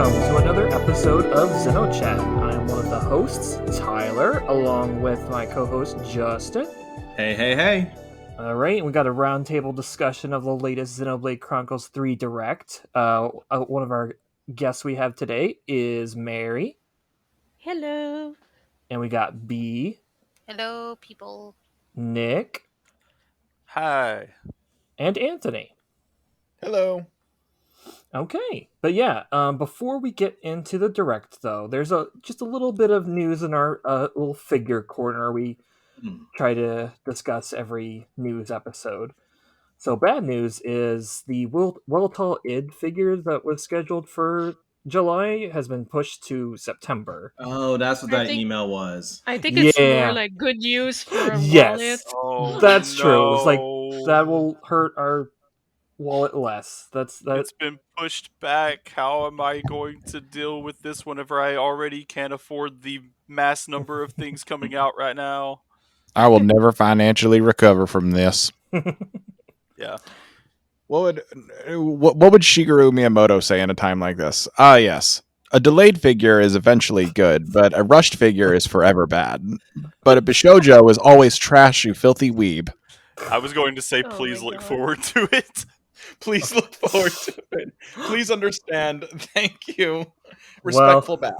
welcome to another episode of XenoChat. I am one of the hosts, Tyler, along with my co-host, Justin. Hey. Alright, we got a roundtable discussion of the latest Xenoblade Chronicles 3 Direct. One of our guests we have today is Mary. Hello. And we got B. Hello, people. Nick. Hi. And Anthony. Hello. Okay, but yeah, before we get into the Direct, though, there's just a little bit of news in our little figure corner we try to discuss every news episode. So bad news is the Weltall id figure that was scheduled for July has been pushed to September. Oh, that's what that email was. I think it's more like good news for a wallet. Oh, that's no. true. It's like that will hurt our wallet less. It's been pushed back. How am I going to deal with this whenever I already can't afford the mass number of things coming out right now? I will never financially recover from this. Yeah. What would Shigeru Miyamoto say in a time like this? Yes. A delayed figure is eventually good, but a rushed figure is forever bad. But a Bishojo is always trash, you filthy weeb. I was going to say, please look forward to it. Please look forward to it. Please understand. Thank you. Respectful bow.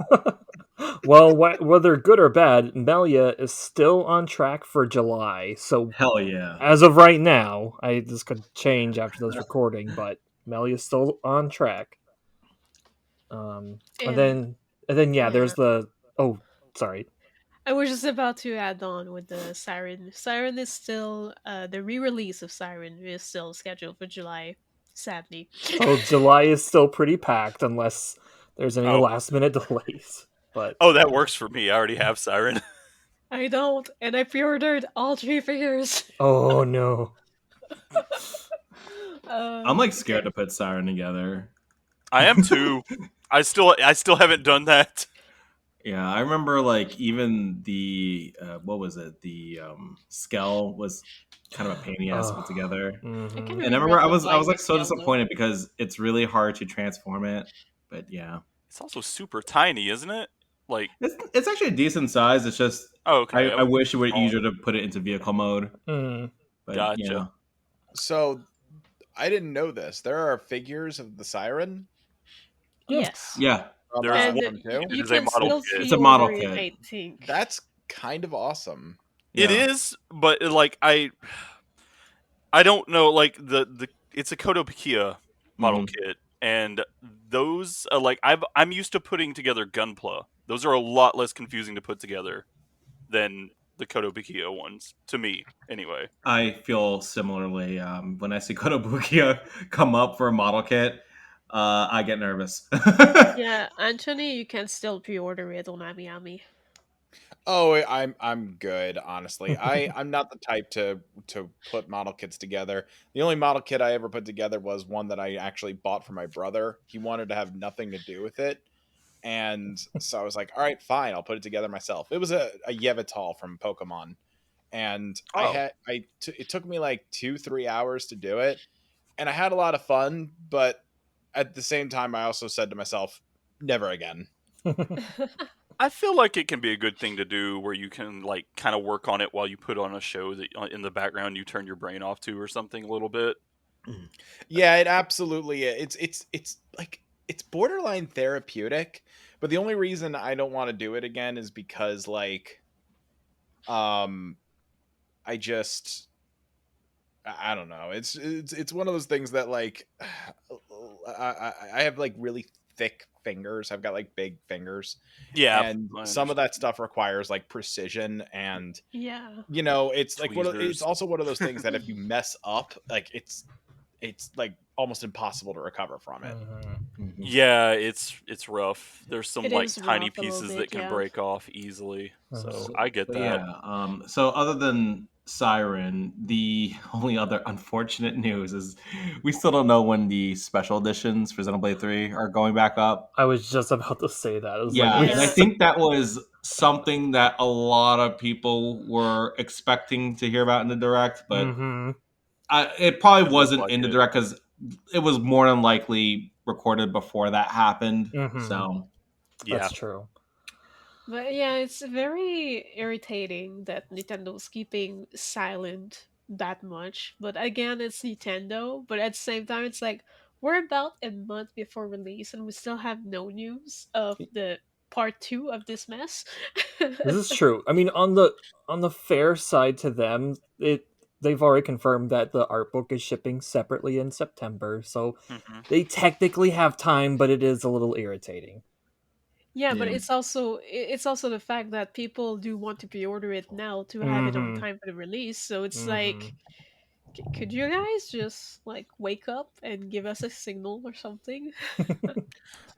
Well, whether good or bad, Melia is still on track for July. So hell yeah. As of right now, this could change after this recording, but Melia's still on track. And then there's the sorry. I was just about to add on with the Siren. Siren is still the re-release of Siren is still scheduled for July, sadly. So July is still pretty packed unless there's any last minute delays. But that works for me. I already have Siren. I don't, and I pre-ordered all 3 figures. Oh no. I'm like scared to put Siren together. I am too. I still haven't done that. Yeah, I remember like even the what was it? The Skell was kind of a pain in the ass to put together. Mm-hmm. And I remember I was like so disappointed because it's really hard to transform it. But yeah. It's also super tiny, isn't it? Like it's actually a decent size. It's just okay. I wish it were easier to put it into vehicle mode. Mm. But, gotcha. Yeah. So I didn't know this. There are figures of the Siren. Yes. Yeah. There's one too. You It is a can model still kit. It's a model pre-order kit. it, I think. That's kind of awesome. It is, but like I don't know. Like the it's a Kotobukiya model kit, and those like I'm used to putting together Gunpla. Those are a lot less confusing to put together than the Kotobukiya ones, to me, anyway. I feel similarly. When I see Kotobukiya come up for a model kit, I get nervous. Yeah, Anthony, you can still pre-order it on AmiAmi. Oh, I'm good, honestly. I'm not the type to put model kits together. The only model kit I ever put together was one that I actually bought for my brother. He wanted to have nothing to do with it. And so I was like, all right, fine, I'll put it together myself. It was a Yevatol from Pokemon. And it took me like 2-3 hours to do it. And I had a lot of fun, but at the same time, I also said to myself, never again. I feel like it can be a good thing to do where you can like kind of work on it while you put on a show that in the background you turn your brain off to or something a little bit. Yeah, it absolutely is. It's like it's borderline therapeutic, but the only reason I don't want to do it again is because like I don't know. It's one of those things that like I have like really thick fingers. I've got like big fingers. Yeah. And some of that stuff requires like precision and yeah. You know, it's like Tweezers. it's also one of those things that if you mess up, like it's like almost impossible to recover from it. Yeah, it's rough. There's some It like is tiny rough a little pieces bit, that can yeah. break off easily. So I get that. Yeah. So other than Siren, the only other unfortunate news is we still don't know when the special editions for Xenoblade 3 are going back up. I was just about to say that. It was Yeah, like, and I think that was something that a lot of people were expecting to hear about in the Direct, but it probably wasn't like in the it. Direct because it was more than likely recorded before that happened. Mhm. So Yeah. That's true. But yeah, it's very irritating that Nintendo's keeping silent that much. But again, it's Nintendo. But at the same time, it's like we're about a month before release and we still have no news of the part 2 of this mess. This is true. I mean, on the fair side to them, they've already confirmed that the art book is shipping separately in September, so hmm they technically have time, but it is a little irritating. Yeah, but Yeah. it's also the fact that people do want to pre-order it now to have it on Mhm. time for the release. So it's like, Mhm. could you guys just like wake up and give us a signal or something?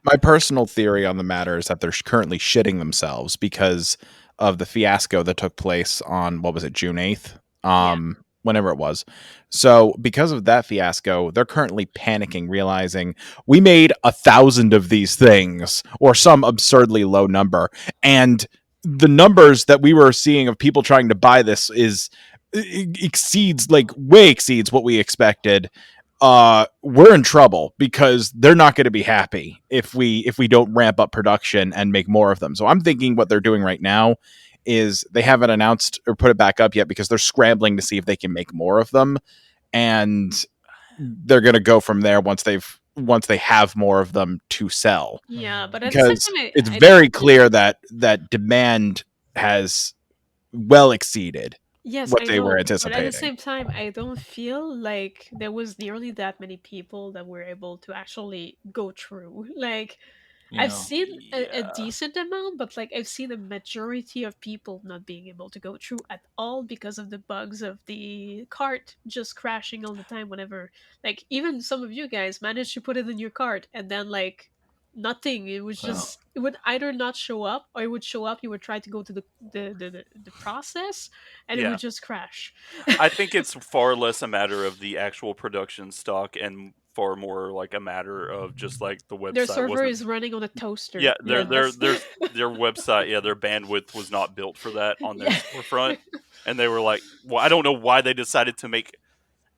My personal theory on the matter is that they're currently shitting themselves because of the fiasco that took place on, what was it, June 8th? Yeah. Whenever it was. So because of that fiasco, they're currently panicking, realizing we made 1,000 of these things or some absurdly low number. And the numbers that we were seeing of people trying to buy this exceeds, like way exceeds what we expected. We're in trouble because they're not going to be happy if we don't ramp up production and make more of them. So I'm thinking what they're doing right now is they haven't announced or put it back up yet because they're scrambling to see if they can make more of them, and they're going to go from there once they have more of them to sell. Yeah, but at the same Because time, it's I very don't. clear that demand has well exceeded Yes, what I they were know, but at the anticipating. same time, I don't feel like there was nearly that many people that were able to actually go through. Like, I've Yeah. seen a Yeah. decent amount, but like I've seen a majority of people not being able to go through at all because of the bugs of the cart just crashing all the time whenever, like, even some of you guys managed to put it in your cart and then like nothing. It was Well, just, it would either not show up or it would show up, you would try to go to the process and it Yeah. would just crash. I think it's far less a matter of the actual production stock and far more like a matter of just like the Their website server wasn't. is running on a toaster. Yeah, Yeah, that's their website, yeah, their bandwidth was not built for that on their yeah. storefront, and they were like, well, I don't know why they decided to make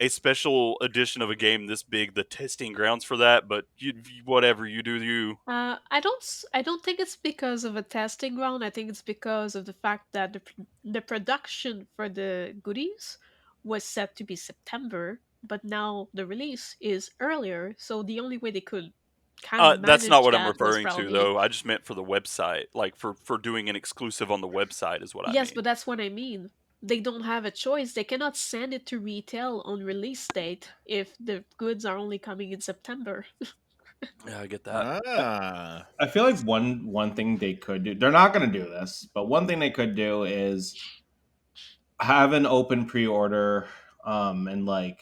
a special edition of a game this big, the testing grounds for that, but whatever, you do you. I don't think it's because of a testing ground. I think it's because of the fact that the production for the goodies was set to be September, but now the release is earlier. So the only way they could kind of That's not manage what I'm that was referring to, probably though. I just meant for the website, like for doing an exclusive on the website is what I yes, mean. but that's what I mean. They don't have a choice. They cannot send it to retail on release date if the goods are only coming in September. Yeah, I get that. Ah. I feel like one thing they could do. They're not going to do this, but one thing they could do is have an open pre-order in like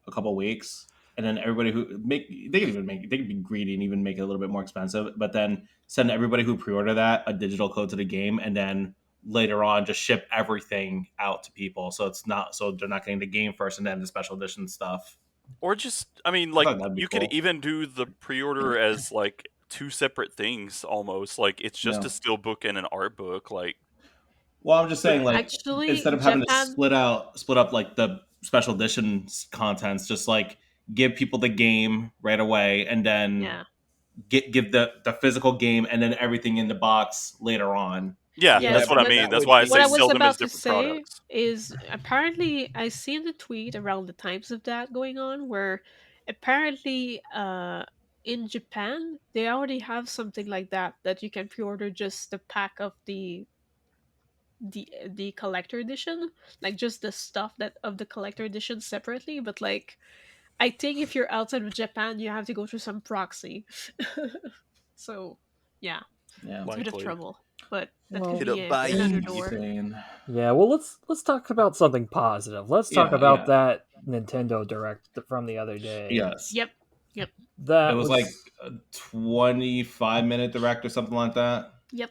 a couple weeks, and then everybody who make they could be greedy and even make it a little bit more expensive, but then send everybody who pre-order that a digital code to the game, and then later on just ship everything out to people, so it's not so they're not getting the game first and then the special edition stuff. Or just, I mean, I like thought that'd be you could cool. even do the pre-order as like two separate things almost. Like it's just Yeah. a steel book and an art book. Like Well, I'm just saying, like, instead Actually, of having to Japan. split up like the special edition contents, just like give people the game right away, and then Yeah. give the physical game and then everything in the box later on. yeah, Yeah, that's Yes, what I but but mean. that That's would why I what say I be was sell them as about to different say products. is apparently I seen a tweet around the times of that going on where apparently in Japan they already have something like that you can pre-order just the pack of the collector edition, like just the stuff that of the collector edition separately, but like I think if you're outside of Japan you have to go through some proxy. So, yeah, Yeah. it's a bit of Likely. trouble, but that could Well, Hit be up a, by another ease. door. Insane. yeah. Well, let's talk about something positive. Let's talk Yeah, about yeah. that Nintendo Direct from the other day. Yes. Yep. Yep. It That was like was a 25-minute direct or something like that. Yep.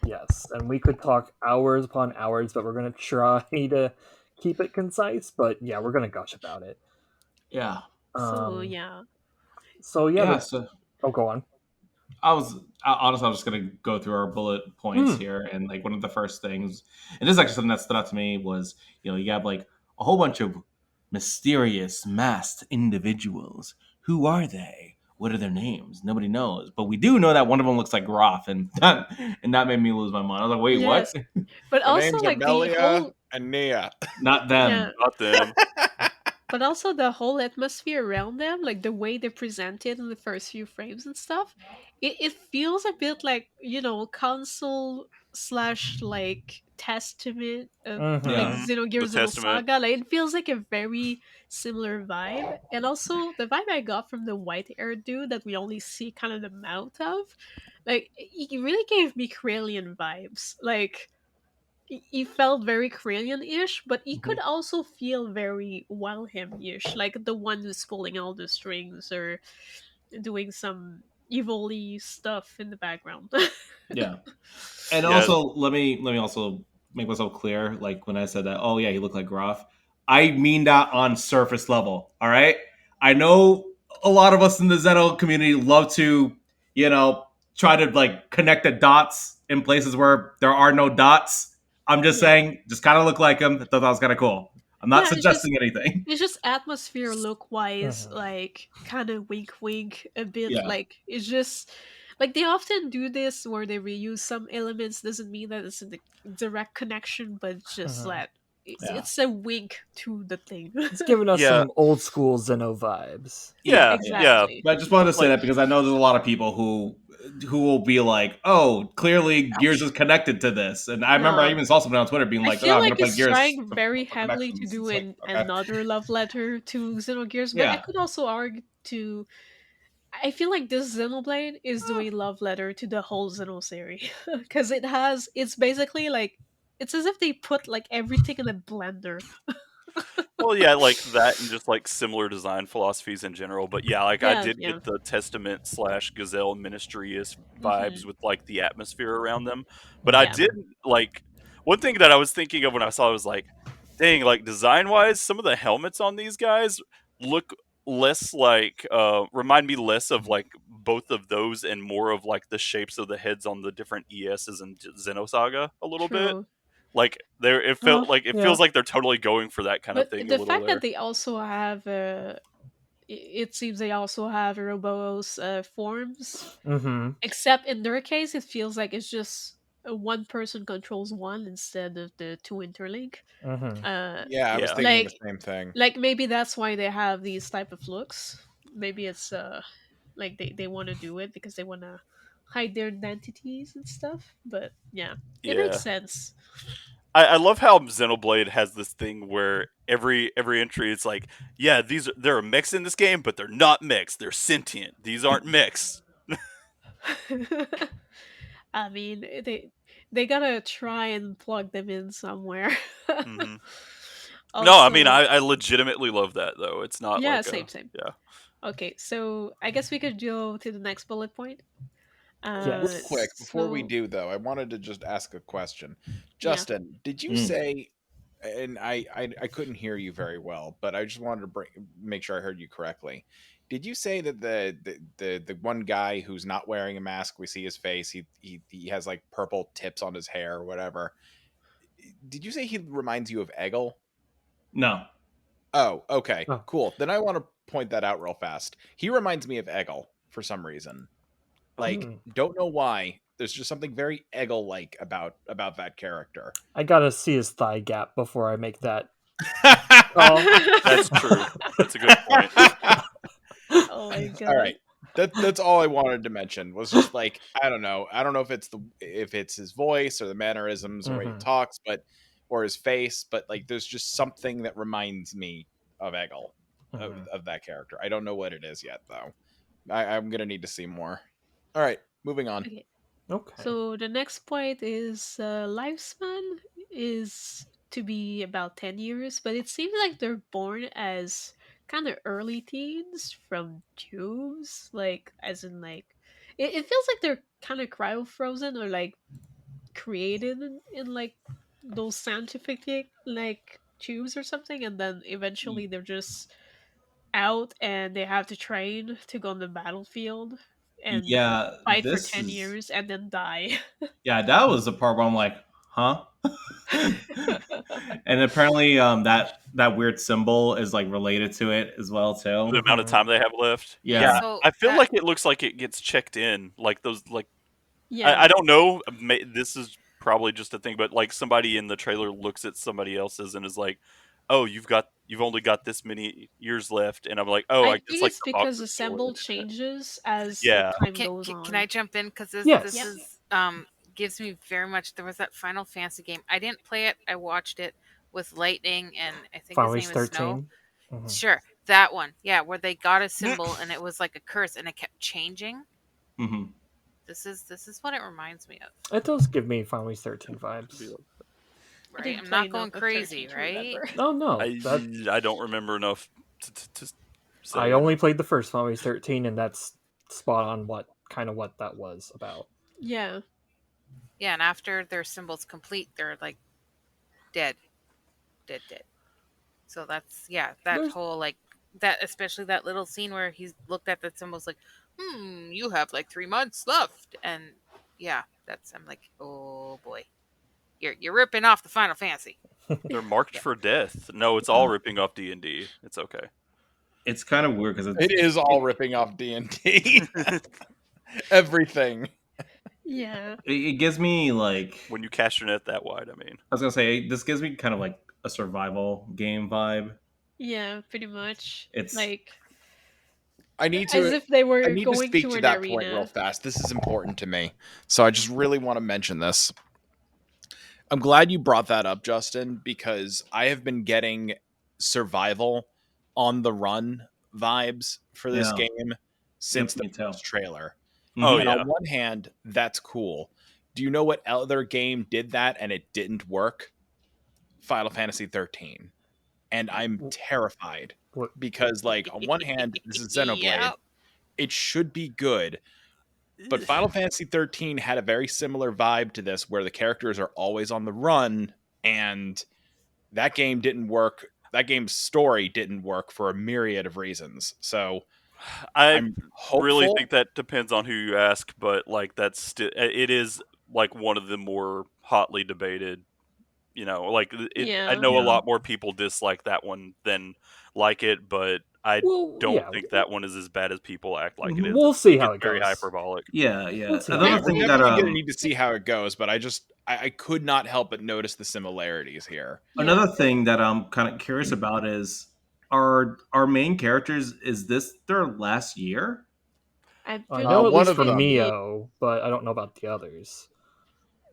yes, and we could talk hours upon hours, but we're gonna try to keep it concise. But yeah, we're gonna gush about it. Yeah. So Um. yeah. So yeah. Yeah, so Oh, go on. honestly, I was just gonna go through our bullet points Hmm. here, and like one of the first things, and this is actually something that stood out to me was, you have like a whole bunch of mysterious masked individuals. Who are they? what are their names? Nobody knows. But we do know that one of them looks like Groff, and that made me lose my mind. I was like, wait, Yes. what? But Their also names are like the Melia whole and Nia. Not them. yeah, Not them. but also the whole atmosphere around them, like the way they present it in the first few frames and stuff, it feels a bit like, console slash like testament of like Mhm. Xenogears The Testament. Xenosaga. Like it feels like a very similar vibe. And also the vibe I got from the white haired dude that we only see kind of the mouth of, like he really gave me Krallian vibes. Like he felt very Krallian-ish, but he could also feel very Wilhelm-ish, like the one who's pulling all the strings or doing some evil-y stuff in the background. Yeah. And Yeah. also, let me also make myself clear. Like when I said that, oh yeah, he looked like Groff. I mean that on surface level. All right. I know a lot of us in the Xeno community love to, try to like connect the dots in places where there are no dots. I'm just Yeah. saying, just kind of look like him. I thought that was kind of cool. I'm not Yeah, it's just suggesting anything. it's just atmosphere look wise, Mhm. like kind of wink wink a bit. Yeah. Like it's just like they often do this where they reuse some elements. Doesn't mean that it's a direct connection, but it's just Mhm. that it's, Yeah. it's a wink to the thing. It's giving us Yeah. some old school Xeno vibes. Yeah. Exactly. But I just wanted to say Like- that because I know there's a lot of people who will be like, "Oh, clearly Gears is connected to this." And I remember I No. even saw something on Twitter being I like, "Oh, feel I'm like gonna play it's Gears trying very for heavily to connections." do It's like, okay, another love letter to Xenogears, but I yeah, could also argue to. I feel like this Xenoblade is doing love letter to the whole Xeno series because it's basically like it's as if they put like everything in a blender. Well, yeah, like that and just like similar design philosophies in general. But yeah, like I Yeah, did yeah. get the Testament slash Gazelle ministry-ish vibes Hmm. with like the atmosphere around them. But I Yeah. did like one thing that I was thinking of when I saw it was like, dang, like design wise, some of the helmets on these guys look less like remind me less of like both of those and more of like the shapes of the heads on the different ESs and Xenosaga a little bit. True. Like there, it Oh, felt like it yeah. feels like they're totally going for that kind of But thing a the little fact that there. they also have it seems they also have Uroboros forms. Mhm. Except in their case, it feels like it's just one person controls one instead of the two interlink. Mhm. Yeah, I was Yeah. thinking the Like, same thing. maybe that's why they have these type of looks. Maybe it's like they want to do it because they want to hide their identities and stuff. But yeah, it makes Yeah. sense. I love how Xenoblade has this thing where every entry it's like, yeah, there are mechs in this game, but they're not mechs. They're sentient. These aren't mechs. I mean, they gotta try and plug them in somewhere. Hmm. No, I mean Also, I legitimately love that though. It's not yeah, like same, a same. yeah. Okay, so I guess we could go to the next bullet point. Real quick, Yes. before we So do though, I wanted to just ask a question. yeah, Justin, did you Mm. say? And I couldn't hear you very well, but I just wanted to make sure I heard you correctly. Did you say that the one guy who's not wearing a mask, we see his face, he has like purple tips on his hair or whatever? Did you say he reminds you of Eggle? No, Oh, okay, Oh. cool. Then I want to point that out real fast. He reminds me of Eggle for some reason. Like, Mm. don't know why. There's just something very Eggle like about that character. I gotta see his thigh gap before I make that call. That's true. That's a good point. oh my All god. right. That's all I wanted to mention was just like I don't know. I don't know if it's his voice or the mannerisms or the way he Mhm. talks, but or his face, but like there's just something that reminds me of Eggle Mhm. of that character. I don't know what it is yet though. I'm gonna need to see more. All right, moving on. Okay. Okay. So the next point is lifespan is to be about 10 years, but it seems like they're born as kind of early teens from tubes, like as in like it feels like they're kind of cryo frozen or like created in like those scientific like tubes or something, and then eventually they're just out and they have to train to go on the battlefield and yeah, fight for this 10 is years and then die. yeah. That was the part where I'm like, huh? And apparently, that weird symbol is like related to it as well too. The amount of time they have left. Yeah. So I feel that- like it looks like it gets checked in. Like those, like Yeah. I don't know. This is probably just a thing, but like somebody in the trailer looks at somebody else's and is like, "Oh, you've only got this many years left," and I'm like, "Oh, I I guess think like it's the box because is the symbol short." changes as Yeah. time goes on. can I jump in? Because this Yes. is gives me very much. There was that Final Fantasy game. I didn't play it. I watched it with Lightning, and I think Final his Fantasy name is Snow. 13. Mhm. Sure, that one. Yeah, where they got a symbol and it was like a curse and it kept changing. Mm-hmm. This is what it reminds me of. It does give me Final Fantasy 13 vibes. I Right? didn't I'm play not going enough of crazy, 13 to right? remember. Oh no, I don't remember enough to say. I only played the first Final Fantasy 13, and that's spot on what that was about. Yeah. Yeah, and after their symbol's complete, they're like dead. Dead. So that's that There's- whole like that, especially that little scene where he's looked at the symbols like, you have like 3 months left, and I'm like, oh boy, you're ripping off the Final Fantasy. They're marked for death. No, it's all ripping off D&D. It's okay. It's kind of weird because It is all ripping off D&D. Everything. Yeah. It gives me like When you cast your net that wide, I mean. I was gonna say this gives me kind of like a survival game vibe. Yeah, pretty much. It's like I need as to if they were I need to going speak to to an that arena. point real fast. This is important to me. So I just really want to mention this. I'm glad you brought that up, Justin, because I have been getting survival on the run vibes for this Yeah. game since Yep, me the too. first trailer. Oh, And yeah. on one hand, that's cool. Do you know what other game did that and it didn't work? Final Fantasy 13. And I'm terrified What? because, like, on one hand, this is Xenoblade. Yep. It should be good. But Final Fantasy 13 had a very similar vibe to this where the characters are always on the run, and that game didn't work. That game's story didn't work for a myriad of reasons. So I I'm hopeful. really think that depends on who you ask, but like that's still it is like one of the more hotly debated. You know, like I Yeah. know a Yeah. lot more people dislike that one than like it, but I Well, don't yeah. think that one is as bad as people act like it is. We'll I see think how it's it very goes. hyperbolic. Yeah. Let's see how Another it thing We're that definitely gonna need to see how it goes, but I could not help but notice the similarities here. another thing that I'm kind of curious about is our main characters, is this their last year? I I feel know like at one least of for them. Mio, but I don't know about the others.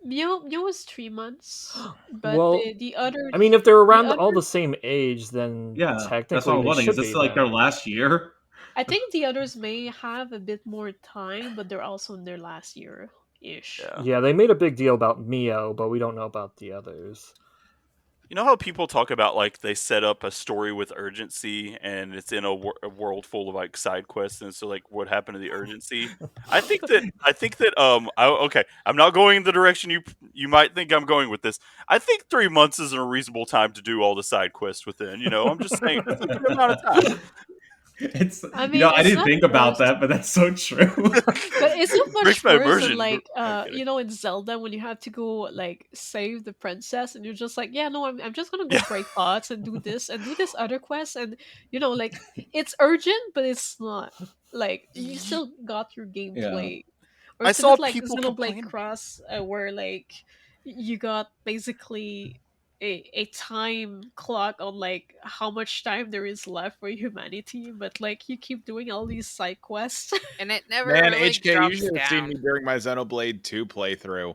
Mio was 3 months, but Well, the other. I mean, if they're around other- all the same age, then Yeah, that's technically what I'm they wondering. should Is this be like their then. last year? I think the others may have a bit more time, but they're also in their last year ish. Yeah. Yeah, they made a big deal about Mio, but we don't know about the others. You know how people talk about like they set up a story with urgency and it's in a world full of like side quests, and so like what happened to the urgency? I think that okay, I'm not going in the direction you might think I'm going with this. I think 3 months is a reasonable time to do all the side quests within. You know, I'm just saying it's a good amount of time. It's I I mean, I it's didn't not think about worse. that, but that's so true. But it's not much Breaks my worse immersion. than like I'm kidding. in Zelda when you have to go like save the princess and you're just like, yeah, no, I'm just gonna go break pots and do this other quest, and like it's urgent but it's not. Like you still got your gameplay. Or I it's a saw bit like people Xenoblade complain. Cross where like you got basically a time clock on like how much time there is left for humanity, but like you keep doing all these side quests. And it never Man, really HK, you drops should have seen down. me during my Xenoblade 2 playthrough.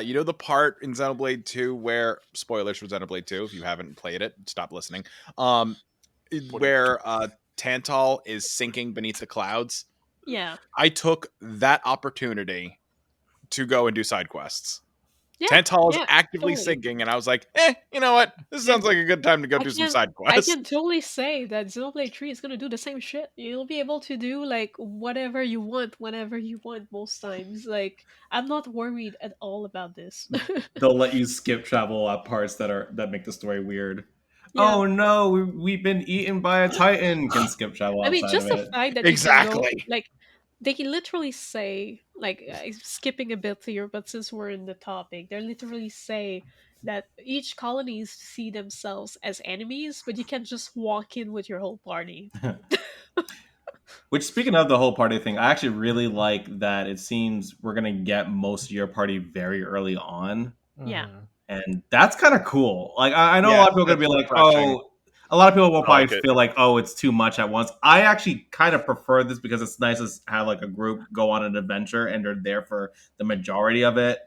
You know the part in Xenoblade 2 where, spoilers for Xenoblade 2, if you haven't played it, stop listening, where Tantal is sinking beneath the clouds? Yeah. I took that opportunity to go and do side quests. Yeah. Tantal is yeah, actively totally. sinking, and I was like, you know what? This sounds like a good time to go do some side I quests. can totally say that Xenoblade 3 is gonna do the same shit. You'll be able to do like whatever you want, whenever you want, most times. Like I'm not worried at all about this. They'll let you skip travel at parts that make the story weird. Yeah. Oh no, we've been eaten by a titan. Can skip travel I mean, outside just of the it. fact that you can go, Exactly. like, they can literally say, like skipping a bit here, but since we're in the topic, they literally say that each colonies see themselves as enemies, but you can just walk in with your whole party. Which, speaking of the whole party thing, I actually really like that it seems we're going to get most of your party very early on. Yeah. Mhm. And that's kind of cool. Like, I know a Yeah, lot of people are going to be that's like, refreshing. oh, a lot of people will I probably like it. feel like, oh, it's too much at once. I actually kind of prefer this because it's nice to have like a group go on an adventure and they're there for the majority of it.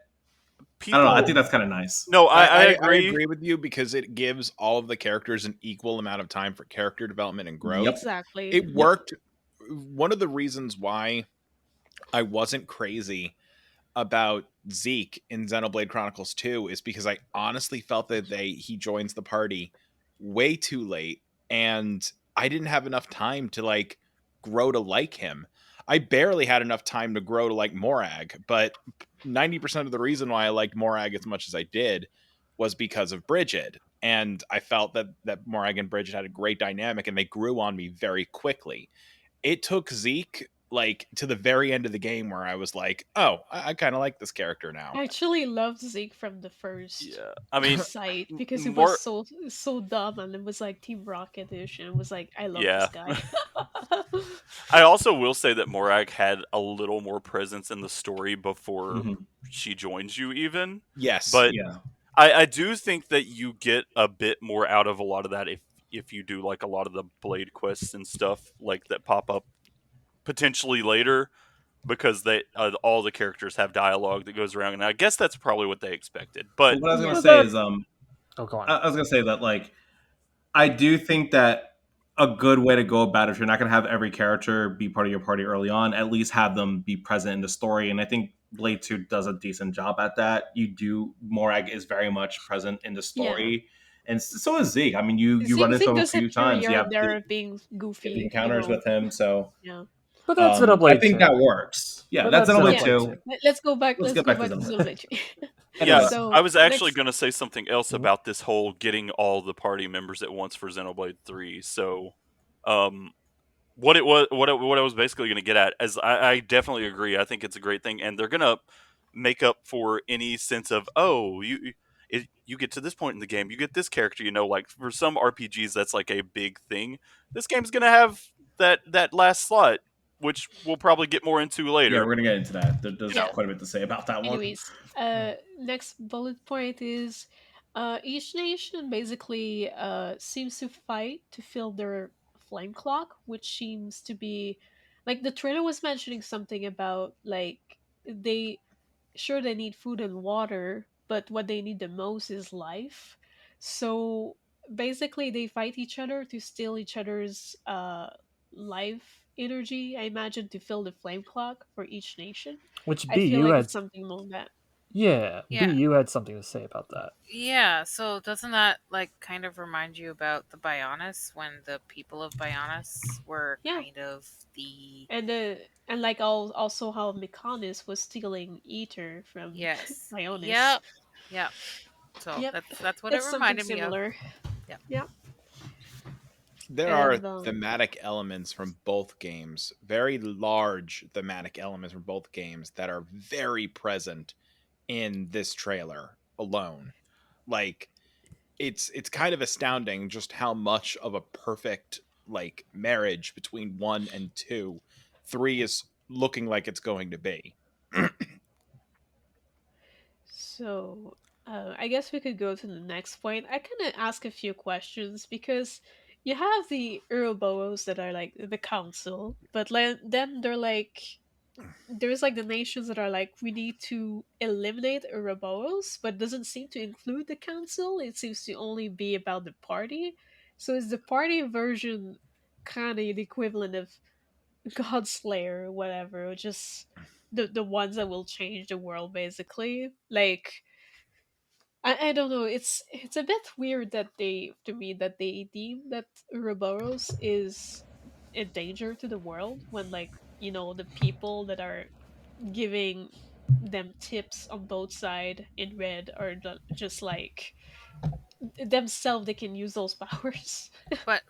I don't know. I think that's kind of nice. No, I I agree. agree with you because it gives all of the characters an equal amount of time for character development and growth. Yep. Exactly. It worked. One of the reasons why I wasn't crazy about Zeke in Xenoblade Chronicles 2 is because I honestly felt that he joins the party way too late and I didn't have enough time to like grow to like him. I barely had enough time to grow to like Morag, but 90% of the reason why I liked Morag as much as I did was because of Bridget. And I felt that Morag and Bridget had a great dynamic and they grew on me very quickly. It took Zeke like to the very end of the game where I was like, oh, I kind of like this character now. I actually loved Zeke from the first Yeah, I mean, sight because it more. was so dumb and it was like Team Rocket-ish and it was like I love Yeah. this guy. I also will say that Morag had a little more presence in the story before Mhm. she joins you, even. Yes. But Yeah. I do think that you get a bit more out of a lot of that if you do like a lot of the blade quests and stuff like that pop up potentially later, because they all the characters have dialogue that goes around, and I guess that's probably what they expected. But But what I was Yeah. going to But say that is, oh, go on. I was going to say that, like, I do think that a good way to go about it, if you're not going to have every character be part of your party early on, at least have them be present in the story. And I think Blade 2 does a decent job at that. Morag is very much present in the Yeah. story. And so is Zeke. I mean, you run into Zeke him a does few appear times. here You and have there being the goofy, encounters with him. So Yeah. But that's I Xenoblade think 2. that works. Yeah, But that's that's Xenoblade Yeah. Xenoblade 2. 2. Let's go back. Let's Let's get go back to back to Xenoblade. Xenoblade 3. yeah, Anyway, So I was actually next, going to say something else about this whole getting all the party members at once for Xenoblade 3. So, what I was basically going to get at is I definitely agree. I think it's a great thing, and they're going to make up for any sense of, oh, you get to this point in the game, you get this character. Like for some RPGs, that's like a big thing. This game's going to have that last slot, which we'll probably get more into yeah, later. we're going to get into that. There's yeah. quite a bit to say about that one. Anyways, next bullet point is, each nation basically seems to fight to fill their flame clock, which seems to be like the trainer was mentioning something about like they sure they need food and water, but what they need the most is life. So basically, they fight each other to steal each other's life energy. I imagine to fill the flame clock for each nation. Which I B, feel you like had. it's something like that. Yeah, B, Yeah. you had something to say about that. Yeah, so doesn't that like kind of remind you about the Bionis when the people of Bionis were Yeah, kind of the and like also how Mykonos was stealing ether from yes. Ionis. Yep. Yep. So Yep, that's what it it's something reminded me of. similar. Yep. Yeah, There are and thematic elements from both games, very large thematic elements from both games that are very present in this trailer alone. Like it's kind of astounding just how much of a perfect like marriage between 1 and 2 3 is looking like it's going to be. so I guess we could go to the next point. I kind of ask a few questions because you have the Uroboros that are like the council, but then they're like there's like the nations that are like we need to eliminate Uroboros, but doesn't seem to include the council. It seems to only be about the party. So is the party version kind of the equivalent of Godslayer or whatever, or just the ones that will change the world basically? Like I don't know. It's a bit weird that they to me that they deem that Ouroboros is a danger to the world when like the people that are giving them tips on both side in red are just like themselves they can use those powers. But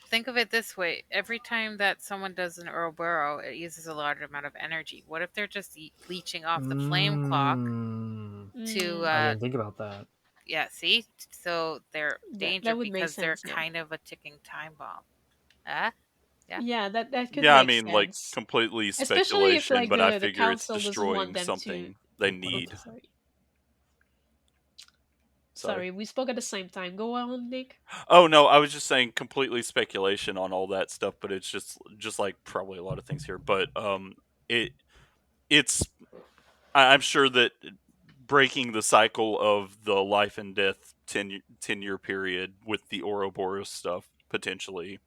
think of it this way: every time that someone does an Ouroboros, it uses a large amount of energy. What if they're just leeching off the flame clock to? I didn't think about that. Yeah, see, so they're danger that would make because they're sense. Yeah. kind of a ticking time bomb. Yeah. Yeah, that could Yeah, I make mean, like sense. completely Especially if speculation, like but I the figure it's council doesn't want destroying them to. something they need. Sorry, we spoke at the same time. Go on, Nick. Oh no, I was just saying completely speculation on all that stuff, but it's just like probably a lot of things here. But it's I'm sure that breaking the cycle of the life and death 10-year period with the Ouroboros stuff potentially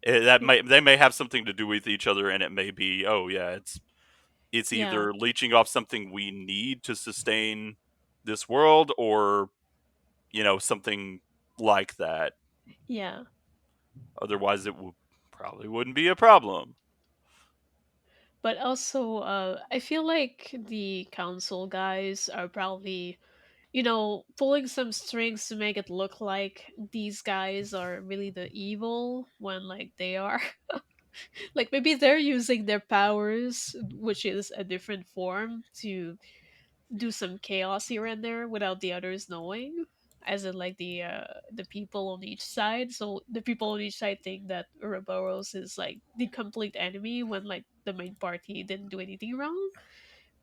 they may have something to do with each other, and it may be it's Yeah. either leeching off something we need to sustain this world, or something like that. Yeah. Otherwise, it probably wouldn't be a problem. But also, I feel like the council guys are probably, pulling some strings to make it look like these guys are really the evil when, like, they are. Like, maybe they're using their powers, which is a different form, to do some chaos here and there without the others knowing, as in like the people on each side. So the people on each side think that Ouroboros is like the complete enemy when like the main party didn't do anything wrong.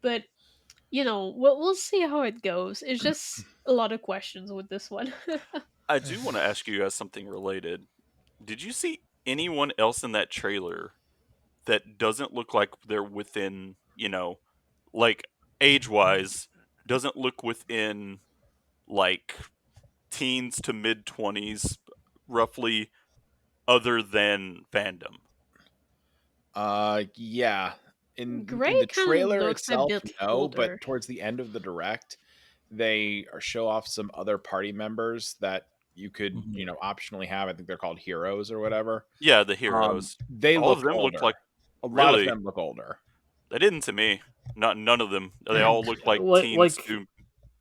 But we'll see how it goes. It's just a lot of questions with this one. I do want to ask you guys something related. Did you see anyone else in that trailer that doesn't look like they're within, like age wise, doesn't look within like teens to mid 20s, roughly, other than fandom? Yeah. In Gray the kind of trailer looks a itself, bit no, older. but towards the end of the direct, they show off some other party members that you could, optionally have. I think they're called heroes or whatever. Yeah, the heroes. They All of look them looked older. like A lot of really. them look older. They didn't to me. None of them. They all looked like Like teens to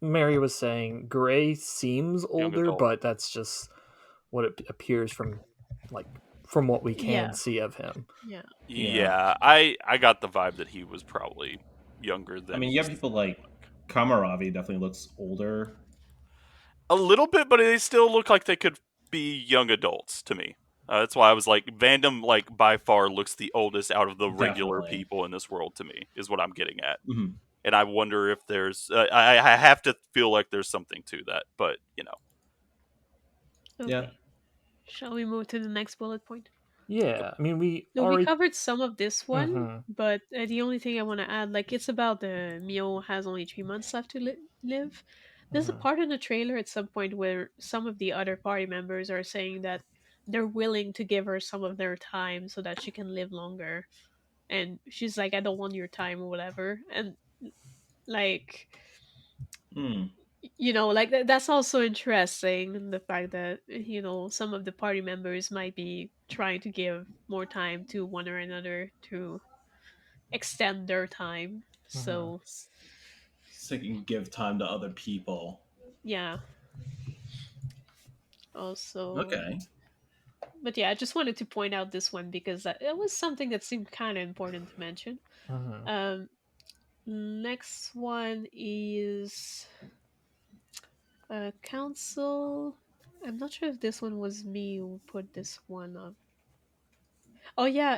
Mary was saying, Gray seems young older, adult. but that's just what it appears from what we can Yeah. see of him. Yeah, I got the vibe that he was probably younger than. I mean, you have people like Kamaravi definitely looks older. A little bit, but they still look like they could be young adults to me. That's why I was like, Vandom, like by far looks the oldest out of the regular Definitely. people in this world to me, is what I'm getting at. Mhm. And I wonder if there's, I have to feel like there's something to that, but Okay. Yeah. Shall we move to the next bullet point? Yeah, I mean, we No, we already. covered some of this one, Mhm. but the only thing I want to add, like, it's about the Mio has only 3 months left to live. There's a Mhm. part in the trailer at some point where some of the other party members are saying that they're willing to give her some of their time so that she can live longer. And she's like, I don't want your time or whatever. And, like, Mm. like that's also interesting, the fact that some of the party members might be trying to give more time to one or another to extend their time. Mhm. So So you can give time to other people. yeah, also, Okay. but yeah, I just wanted to point out this one because it was something that seemed kind of important to mention. Mhm. um Next one is council. I'm not sure if this one was me who put this one up. Oh yeah,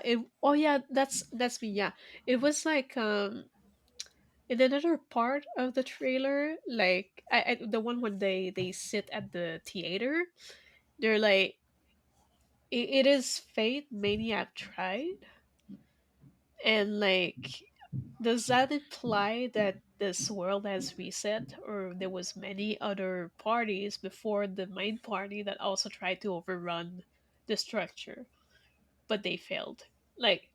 that's me. Yeah, it was like in another part of the trailer, like the one when they sit at the theater, they're like, it is fate Maniac tried, and like, does that imply that this world has reset, or there was many other parties before the main party that also tried to overrun the structure, but they failed? Like,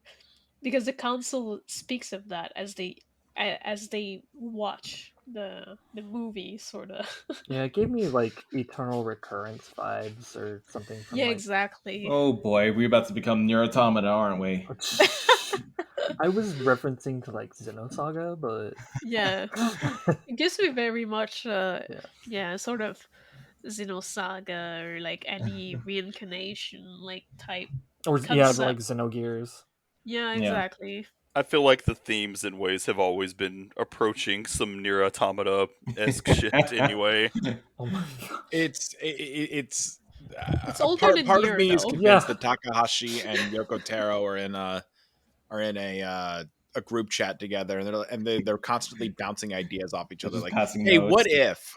because the council speaks of that as they watch the movie, sort of. Yeah, it gave me like Eternal Recurrence vibes or something from Yeah, like. exactly. Oh boy, we're about to become near automata, aren't we? I was referencing to like Xenosaga, but Yeah, it gives me very much yeah. yeah, sort of Xenosaga or like any reincarnation like type Or concept. like Xenogears. Yeah, Yeah. exactly. I feel like the themes and ways have always been approaching some Nier Automata esque shit. Anyway, Oh my god. It's It's a older than part of Nier me is though. convinced Yeah. that Takahashi and Yoko Taro are in a group chat together, and they're constantly bouncing ideas off each They're other, just like, passing "Hey, notes. what if?"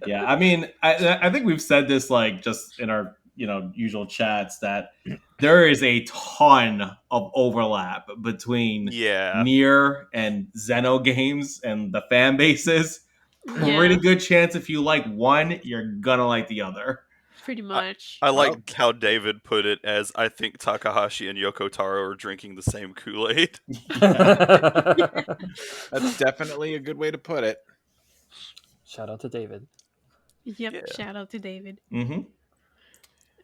Yeah, I mean, I think we've said this like just in our usual chats that there is a ton of overlap between yeah. Nier and Xeno games and the fan bases. Pretty Yeah, good chance if you like one, you're gonna like the other. pretty I, much. I Well, like how David put it as I think Takahashi and Yoko Taro are drinking the same Kool-Aid. Yeah. that's definitely a good way to put it. Shout out to David. Yep, Yeah. shout out to David. Mm-hmm.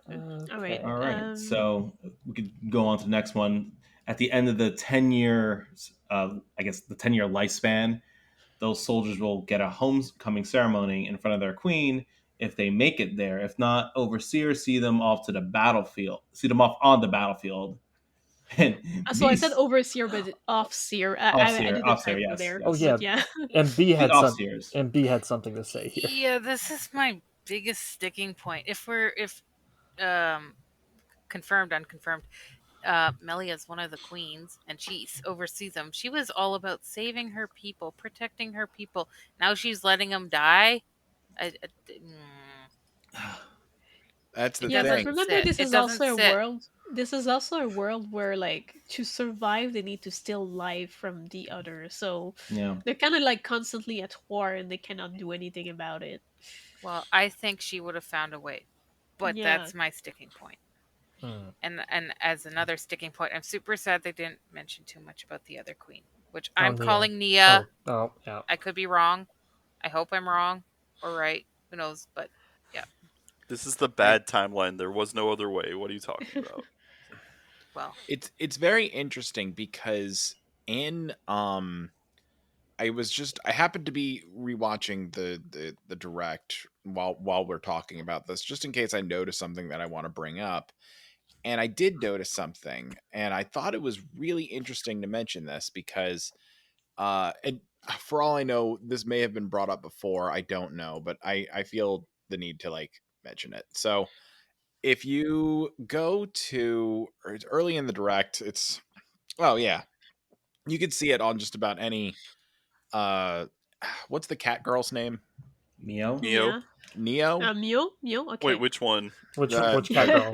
All right. All right, so we could go on to the next one. At the end of the 10-year, I guess the 10-year lifespan, those soldiers will get a homecoming ceremony in front of their queen if they make it there. If not, overseers see them off to the battlefield, see them off on the battlefield, and So I said beast overseer, but offseer. I did a officer, typo yes, there, Oh yes, yeah. but yeah. And B the had officers. something to say here. Yeah, this is my biggest sticking point. If um confirmed, unconfirmed, Melia's one of the queens, and she oversees them. She was all about saving her people, protecting her people. Now she's letting them die. That's the It Yeah, but thing. doesn't remember sit. this It is doesn't also a sit. world. This is also a world where, like, to survive, they need to steal life from the other. So Yeah, they're kind of like constantly at war, and they cannot do anything about it. Well, I think she would have found a way, but Yeah. that's my sticking point. Hmm. And as another sticking point, I'm super sad they didn't mention too much about the other queen, which Oh, I'm Nia. calling Nia. Yeah. I could be wrong. I hope I'm wrong or right. Who knows? But yeah. This is the I bad timeline. There was no other way. What are you talking about? Well, it's very interesting because in I happened to be rewatching the direct while we're talking about this, just in case I noticed something that I want to bring up. And I did notice something, and I thought it was really interesting to mention this because and for all I know, this may have been brought up before. I don't know, but I feel the need to like mention it. So if you go to or it's early in the direct, it's oh yeah, you could see it on just about any uh what's the cat girl's name? Mio, Neo? Yeah. Neo? Mio. Wait, Okay. which one? Which cat The girl?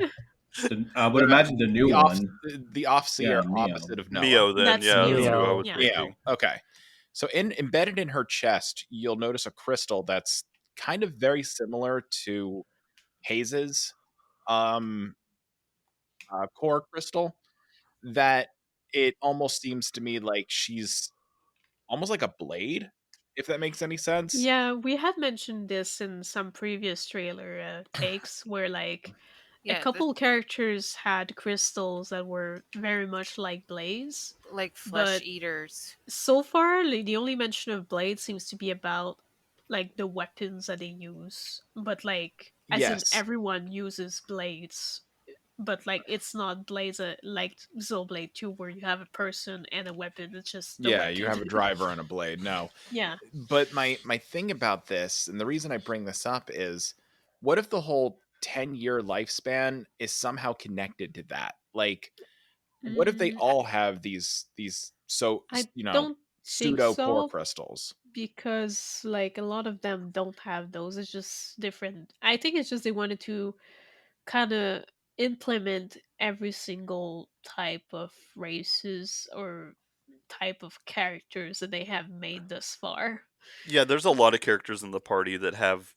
I would the imagine the new the off one. the offseer Yeah, Mio. opposite of Noah. Mio, then. That's Yeah, that's Mio. who I Mio. was Yeah. Neo. thinking. Okay. So embedded in her chest, you'll notice a crystal that's kind of very similar to Hayes's um core crystal, that it almost seems to me like she's almost like a blade, if that makes any sense. Yeah, we had mentioned this in some previous trailer takes where, like, a yeah, couple characters had crystals that were very much like Blaze, like flesh but eaters. so far, like, the only mention of Blade seems to be about like the weapons that they use. But like, as in Yes. everyone uses blades, but like it's not blades like Xenoblade 2 where you have a person and a weapon. It's just the Yeah, you weapon. have a driver and a blade. No. Yeah. But my thing about this, and the reason I bring this up is, what if the whole 10-year lifespan is somehow connected to that? Like, what if they Mm, all have these so I you know don't think pseudo core so crystals? because like a lot of them don't have those. It's just different. I think it's just they wanted to kind of implement every single type of races or type of characters that they have made thus far. Yeah, there's a lot of characters in the party that have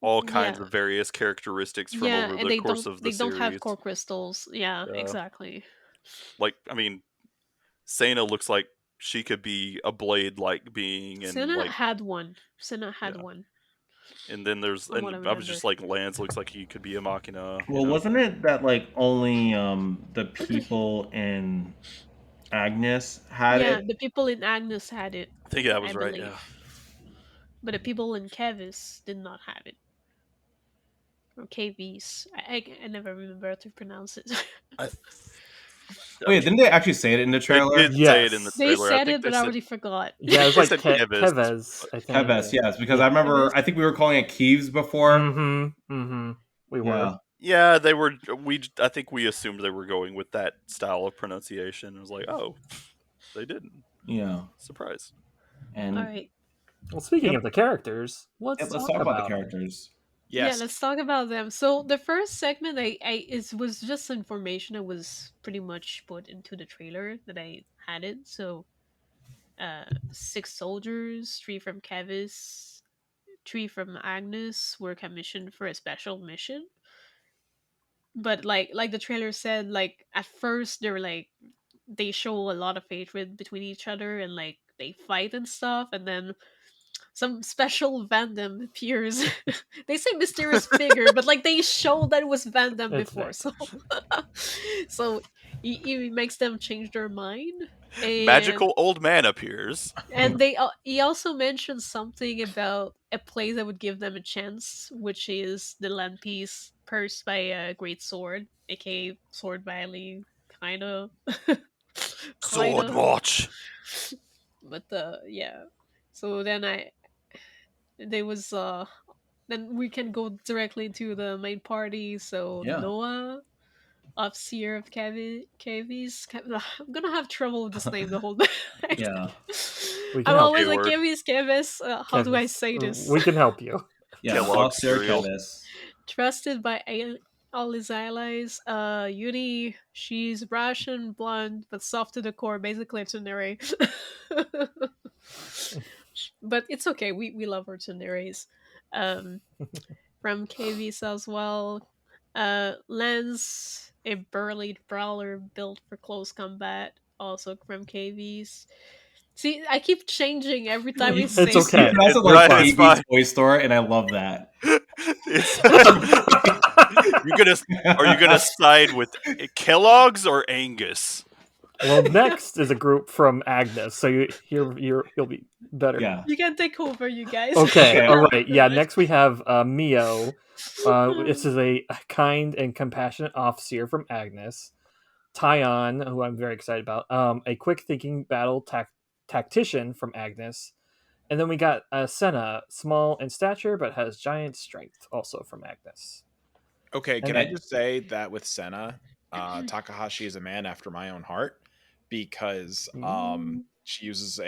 all kinds Yeah. of various characteristics from Yeah, over and the they course don't of the they don't have series. core crystals. Yeah, Yeah. exactly. Like, I mean, Sana looks like she could be a blade-like being, and Senna like, had one. Senna had yeah. one, And then there's, from what I and I was remember. just like, Lance looks like he could be a Machina. Well, wasn't it that like only the people in Agnes had Yeah, it? the people in Agnes had it, I think that I was right. Yeah. believe. But the people in Kevis did not have it. or KVs. I never remember how to pronounce it. Wait, didn't they actually say it in the They trailer? did say it in the Yes. They trailer. I said think it, but they I said already forgot. Yeah, it was they like said Keves. Keves, I think. Keves, yes, because Yeah. I remember. Keves? I think we were calling it Keeves before. Mm-hmm. Mm-hmm. We were. Yeah, Yeah, they were. I think we assumed they were going with that style of pronunciation. It was like, oh, they didn't. yeah, Surprise. and All right. Well, speaking Yep. of the characters, let's let's talk talk about the about them. characters. Yeah, Yes. let's talk about them. So the first segment was just information that was pretty much put into the trailer that I had it. So 6 soldiers, 3 from Kevis, 3 from Agnes were commissioned for a special mission. But like the trailer said, like at first they were like they show a lot of hatred between each other and like they fight and stuff, and then some special Vandam appears. They say mysterious figure, but like they show that it was Vandam It's before, Vandam. so so he makes them change their mind. And Magical old man appears. he also mentioned something about a place that would give them a chance, which is the land piece cursed by a great sword, aka Sword Valley, kind of, kind Sword of. watch. But yeah. So then there was then we can go directly to the main party. So Yeah, Noah, Officer of Cavies. I'm gonna have trouble with this name the whole night. yeah, We can I'm help always you. like Keyword. Cavies. How do I Kevis. say this? We can help you. yeah. Kellogg Officer cereal. Kevis. Trusted by all his allies. Uni, she's brash and blunt, but soft to the core. Basically, it's a Nere. But it's okay. We love her Tsuneres. Um, from KVs as well. Lens, a burly brawler built for close combat, also from KVs. See, I keep changing every time we It's say okay. You pronounce it We're like It's fine. KB's fine. Toy Store, and I love that. It's are you gonna side with Kellogg's or Angus? Well, next is a group from Agnes, so you'll be better. Yeah, You can take over, you guys. Okay, Okay. all right. Yeah, next we have Mio. This is a kind and compassionate officer from Agnes. Tyon, who I'm very excited about. A quick-thinking battle tactician from Agnes. And then we got Senna, small in stature but has giant strength, also from Agnes. Okay, can I Okay. just say that with Senna, Takahashi is a man after my own heart because she is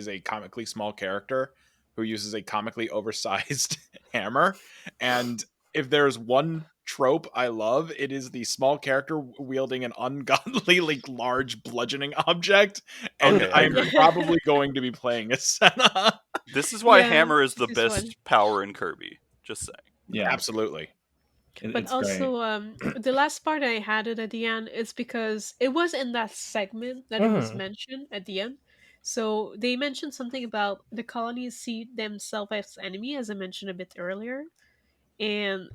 a comically small character who uses a comically oversized hammer, and if there's one trope I love, it is the small character wielding an ungodly large bludgeoning object, and Okay, I I'm agree. probably going to be playing as Senna. This is why Yeah, Hammer is the this best one. power in Kirby. Just saying. Yeah, Absolutely. But it's great. also, the last part I had it at the end is because it was in that segment that it was Mhm. mentioned at the end. So they mentioned something about the colonies see themselves as enemy, as I mentioned a bit earlier, and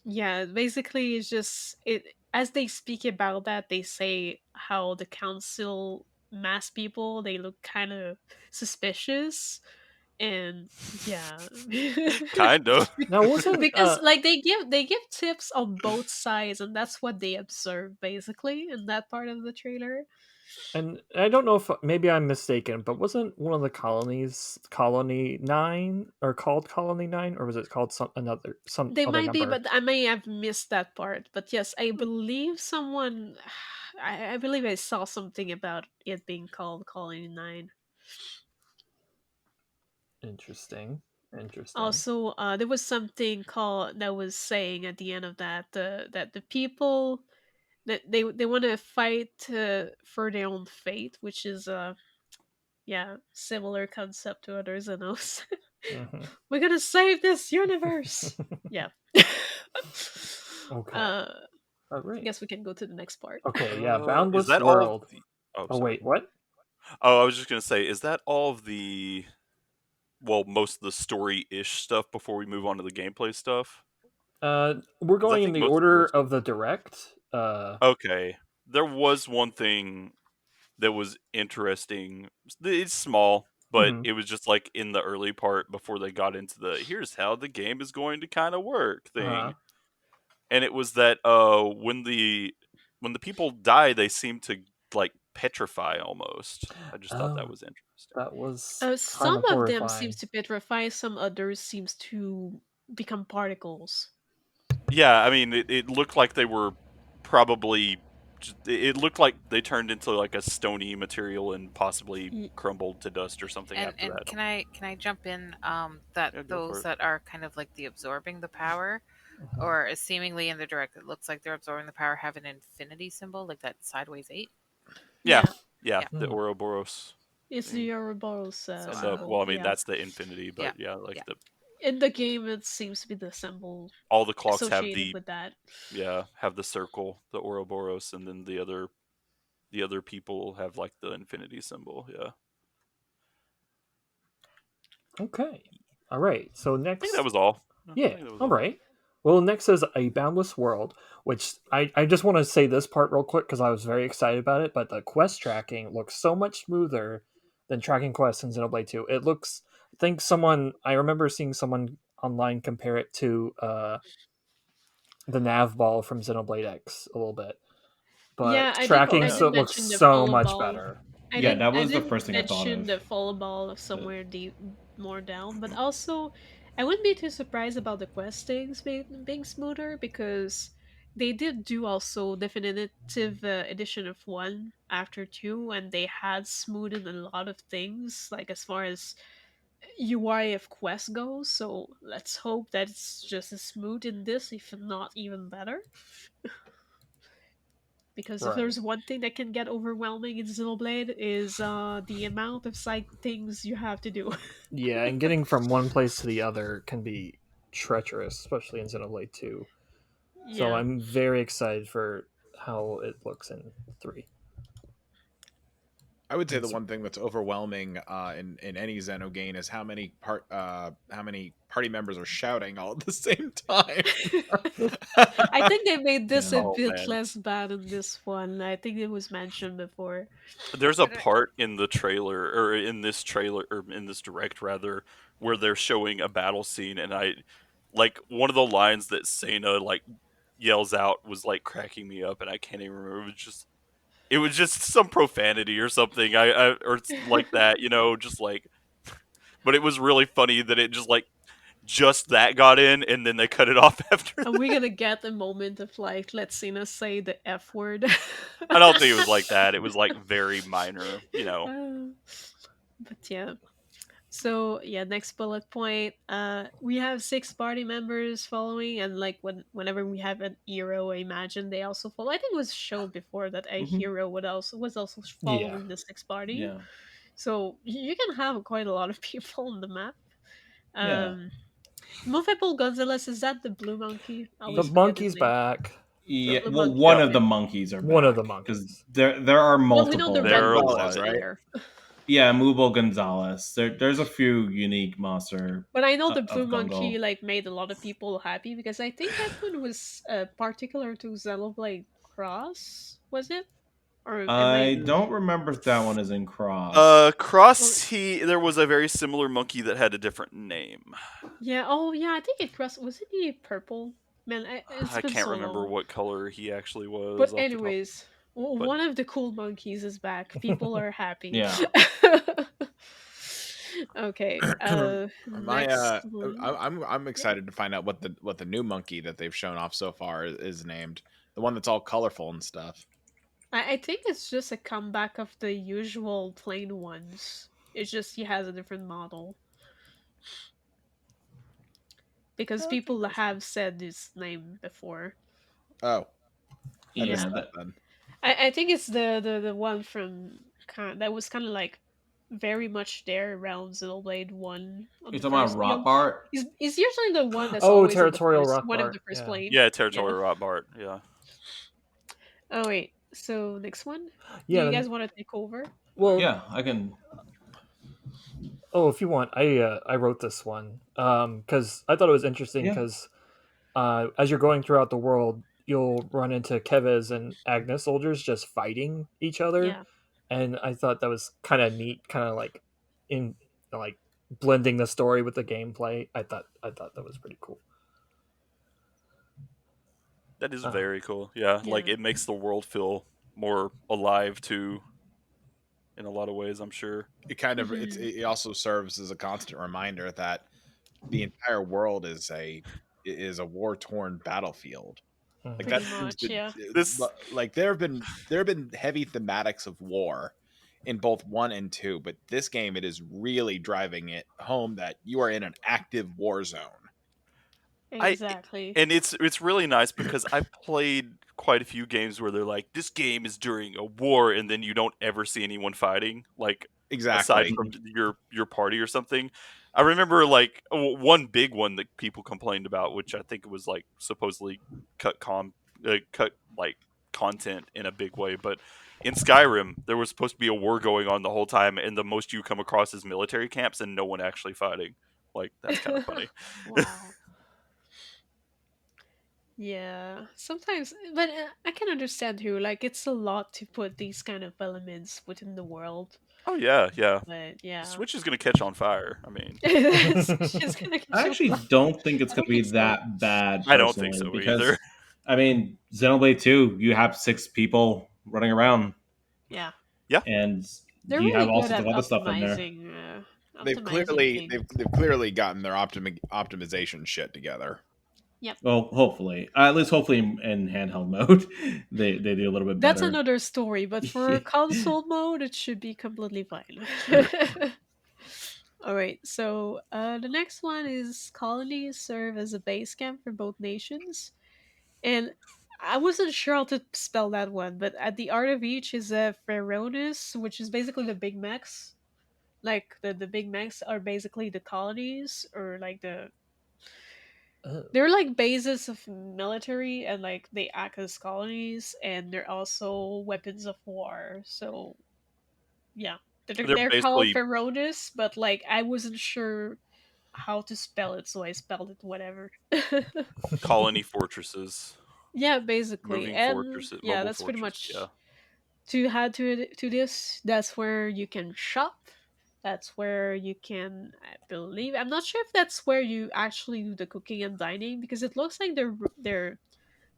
yeah, basically it's just it as they speak about that, they say how the council mass people they look kind of suspicious, and yeah. Kind of. Now, wasn't Because like they give tips on both sides, and that's what they observe basically in that part of the trailer. and I don't know if maybe I'm mistaken, but wasn't one of the colonies Colony 9 or called Colony 9, or was it called some They other might be, number? but I may have missed that part. But yes, I believe someone I believe I saw something about it being called Colony 9. Interesting. Interesting. Also, there was something called that was saying at the end of that that the people that they want to fight for their own fate, which is yeah, similar concept to others and us. Mhm. We're gonna save this universe. Yeah. Okay. I All right. guess we can go to the next part. Okay. Yeah. Is Boundless that all of World. the? Oh, Oh sorry. wait. What? Oh, I was just gonna say, is that all of the? Well, most of the story-ish stuff before we move on to the gameplay stuff. We're 'Cause I going in think the most of it order was. of the direct. Okay, there was one thing that was interesting. It's small, but Mhm. it was just like in the early part before they got into the here's how the game is going to kind of work Uh-huh. thing. and it was that when the people die, they seem to like petrify almost. I just thought that Oh, was interesting. that was kind Some of of them seems horrifying. to petrify, some others seems to become particles. Yeah, I mean, it looked like they were probably. It looked like they turned into like a stony material and possibly Y- crumbled to dust or something after And that. can I jump in? That Yeah, go for those it. that are kind of like the absorbing the power, or seemingly in the direct, it looks like they're absorbing the power, have an infinity symbol, like that sideways 8. Yeah, Yeah, yeah, Yeah. the Ouroboros. it's Thing. the Ouroboros So And symbol. well, I mean, Yeah, that's the infinity, Yeah, but yeah, like yeah. in the game, it seems to be the symbol all the clocks have associated the with that. have the circle, the Ouroboros, and then the other people have like the infinity symbol. Yeah, Okay. All right. So I think that next, was all. I yeah. think that was All all. right. Well, next is A Boundless World, which I just want to say this part real quick because I was very excited about it. But the quest tracking looks so much smoother than tracking quests in Xenoblade 2. It looks, I remember seeing someone online compare it to the nav ball from Xenoblade X a little bit. But Yeah, Oh tracking I yeah. did so looks mention the so follow much ball. better. Yeah, that I was the did first thing I thought mention of. the follow ball But somewhere deep more down, but also I wouldn't be too surprised about the quest things being smoother because they did do also definitive edition of 1 after 2, and they had smoothed a lot of things like as far as UI of quest goes. So let's hope that it's just as smooth in this, if not even better. Because if Right. there's one thing that can get overwhelming in Xenoblade is the amount of side things you have to do. Yeah, and getting from one place to the other can be treacherous, especially in Xenoblade 2. So Yeah. I'm very excited for how it looks in 3. I would say the It's, one thing that's overwhelming in any Xeno game is how many party members are shouting all at the same time. I think they made this yeah. a Oh bit man. less bad in this one. I think it was mentioned before. There's a But part in the trailer, or in this trailer, or in this direct rather, where they're showing a battle scene, and I like one of the lines that Sena like yells out was like cracking me up, and I can't even remember. It was just some profanity or something. Or it's like that, just like. But it was really funny that it just that got in, and then they cut it off after And we're that. gonna get a moment of like, let's see us say the F word. I don't think it was like that. It was like very minor. Uh, but yeah. So yeah, next bullet point. We have 6 party members following, and like whenever we have an hero, I imagine they also follow. I think it was shown before that a Hmm. hero was also yeah. following the 6 party. Yeah. So you can have quite a lot of people on the map. Yeah. Um, Movable Gonzalez, is that the blue monkey? I The always forget his monkey's name. back. The Yeah. blue Well, monkey. one Yep. of Okay. the monkeys are One of the back because monkeys. there are Well, we know the multiple. red There are a monkey Gonzalez, lot. is right? there, Yeah, Mubo Gonzalez. There's a few unique monster but I know the blue of monkey Gungo. like made a lot of people happy because I think that one was particular to Xenoblade Cross, was it? Or am I? I don't remember if that one is in Cross. Or, There was a very similar monkey that had a different name. yeah. Oh, yeah. I think it crossed. Was it the purple? Man, it's I been can't so remember long. what color he actually was But off the top. anyways, But one of the cool monkeys is back. People are happy. Yeah. Okay. My Next one. I'm Yeah. excited to find out what the new monkey that they've shown off so far is named. The one that's all colorful and stuff. I think it's just a comeback of the usual plain ones. It's just he has a different model because I think people that's fine. have said his name before. Oh, I Yeah. missed Yeah. that That then. I think it's the one from that was kind of like very much there around Xenoblade 1 on you're the talking about first. You know, Rotbart. he's usually the one that's Oh, always on the Territorial first Rock one of the Bart. first Yeah. plane. Yeah, Yeah. Territorial Rotbart. Yeah. Oh wait. So next one. Do Yeah. you Then, guys want to take over? Or well, Yeah, I can. oh, if you want, I wrote this one because I thought it was interesting Yeah. because as you're going throughout the world, you'll run into Kevez and Agnes soldiers just fighting each other, yeah. and I thought that was kind of neat, kind of like in like blending the story with the gameplay. I thought that was pretty cool. That is Oh. very cool. Yeah, like Yeah. it makes the world feel more alive too, in a lot of ways. I'm sure. It kind of Mhm. it also serves as a constant reminder that the entire world is a war torn battlefield. Like Pretty that seems much, to yeah. This like there have been heavy thematics of war in both 1 and 2, but this game it is really driving it home that you are in an active war zone. I Exactly. and it's really nice because I've played quite a few games where they're like, this game is during a war, and then you don't ever see anyone fighting, like aside Exactly. from your party or something. I remember like one big one that people complained about, which I think was like supposedly cut cut like content in a big way, but in Skyrim there was supposed to be a war going on the whole time, and the most you come across is military camps and no one actually fighting. Like that's kind of funny. Wow. Yeah. Sometimes, but I can understand too. Like, it's a lot to put these kind of elements within the world. Oh yeah, yeah. But The yeah, Switch is gonna catch on fire. I mean, so she's gonna get I you. actually don't think it's I going don't to be think so. that bad I don't think personally so either. because, I mean, Xenoblade 2, you have 6 people running around, Yeah, Yeah, and they're you really have all good sorts of at other stuff in there. They've optimizing clearly things. they've clearly gotten their optimization shit together. Yep. Well, hopefully, at least hopefully in handheld mode, they do a little bit That's better. another story, but for console mode, it should be completely fine. All right, so the next one is colonies serve as a base camp for both nations. And I wasn't sure how to spell that one, but at the art of each is a Pharaonis, which is basically the Big Macs. Like the Big Macs are basically the colonies, or like Oh. they're like bases of military, and like they act as colonies, and they're also weapons of war. So yeah, they're they're called basically Pharaonis, but like I wasn't sure how to spell it, so I spelled it whatever. colony fortresses, Yeah, basically. moving And fortresses, yeah, mobile that's pretty fortresses. Yeah, much to add to this. That's where you can shop. That's where you can, I believe. I'm not sure if that's where you actually do the cooking and dining, because it looks like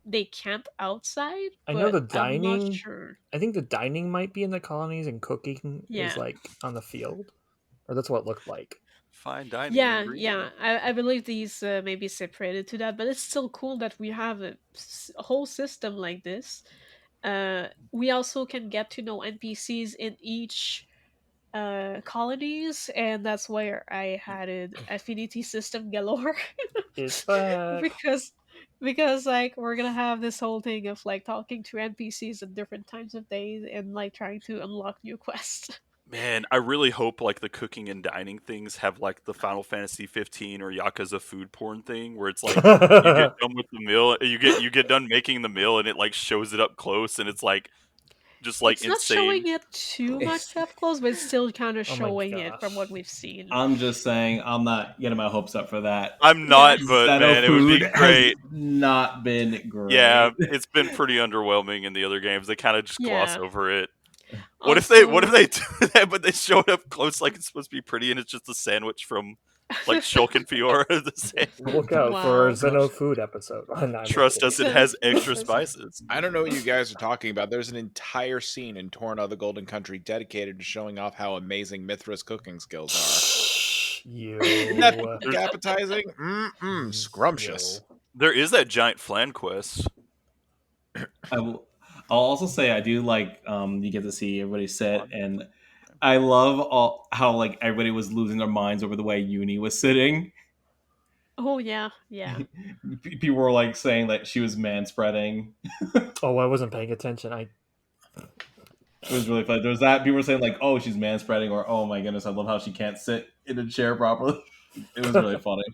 they camp outside, I know but the I'm not dining. sure. I think the dining might be in the colonies, and cooking is Yeah. like on the field, or that's what it looked like. fine dining and Yeah, breeding. yeah. I believe these may be separated to that, but it's still cool that we have a whole system like this. We also can get to know NPCs in each colonies, and that's where I had an affinity system galore. It's back. because like we're gonna have this whole thing of like talking to NPCs at different times of day and like trying to unlock new quests. Man, I really hope like the cooking and dining things have like the Final Fantasy 15 or Yakuza food porn thing, where it's like you get done with the meal, you get done making the meal, and it like shows it up close, and it's like just like It's not showing insane. it too much up close, but it's still kind of Oh my showing it from gosh. what we've seen. I'm just saying, I'm not getting my hopes up for that. I'm Yeah. not, but Xeno man, it would food be has great. not been Yeah, great. it's been pretty underwhelming in the other games. They kind of just gloss Yeah. over it. What if Also, they do that, but they show it up close like it's supposed to be pretty, and it's just a sandwich from like Shulk and Fiora. The same. Look out for wow. Xeno food episode. No, I'm just Trust kidding. us, it has Xeno's extra episode. spices. I don't know what you guys are talking about. There's an entire scene in Torn of the Golden Country dedicated to showing off how amazing Mithra's cooking skills You. are. Isn't that peak There's- appetizing? Scrumptious. Yo. There is that giant flan quest. I'll also say I do like you get to see everybody sit, and I love all how like everybody was losing their minds over the way Uni was sitting. Oh yeah, yeah. People were like saying that she was man spreading. Oh, I wasn't paying attention. It was really funny. There was that people were saying like, "Oh, she's man spreading," or "Oh my goodness, I love how she can't sit in a chair properly." It was really funny.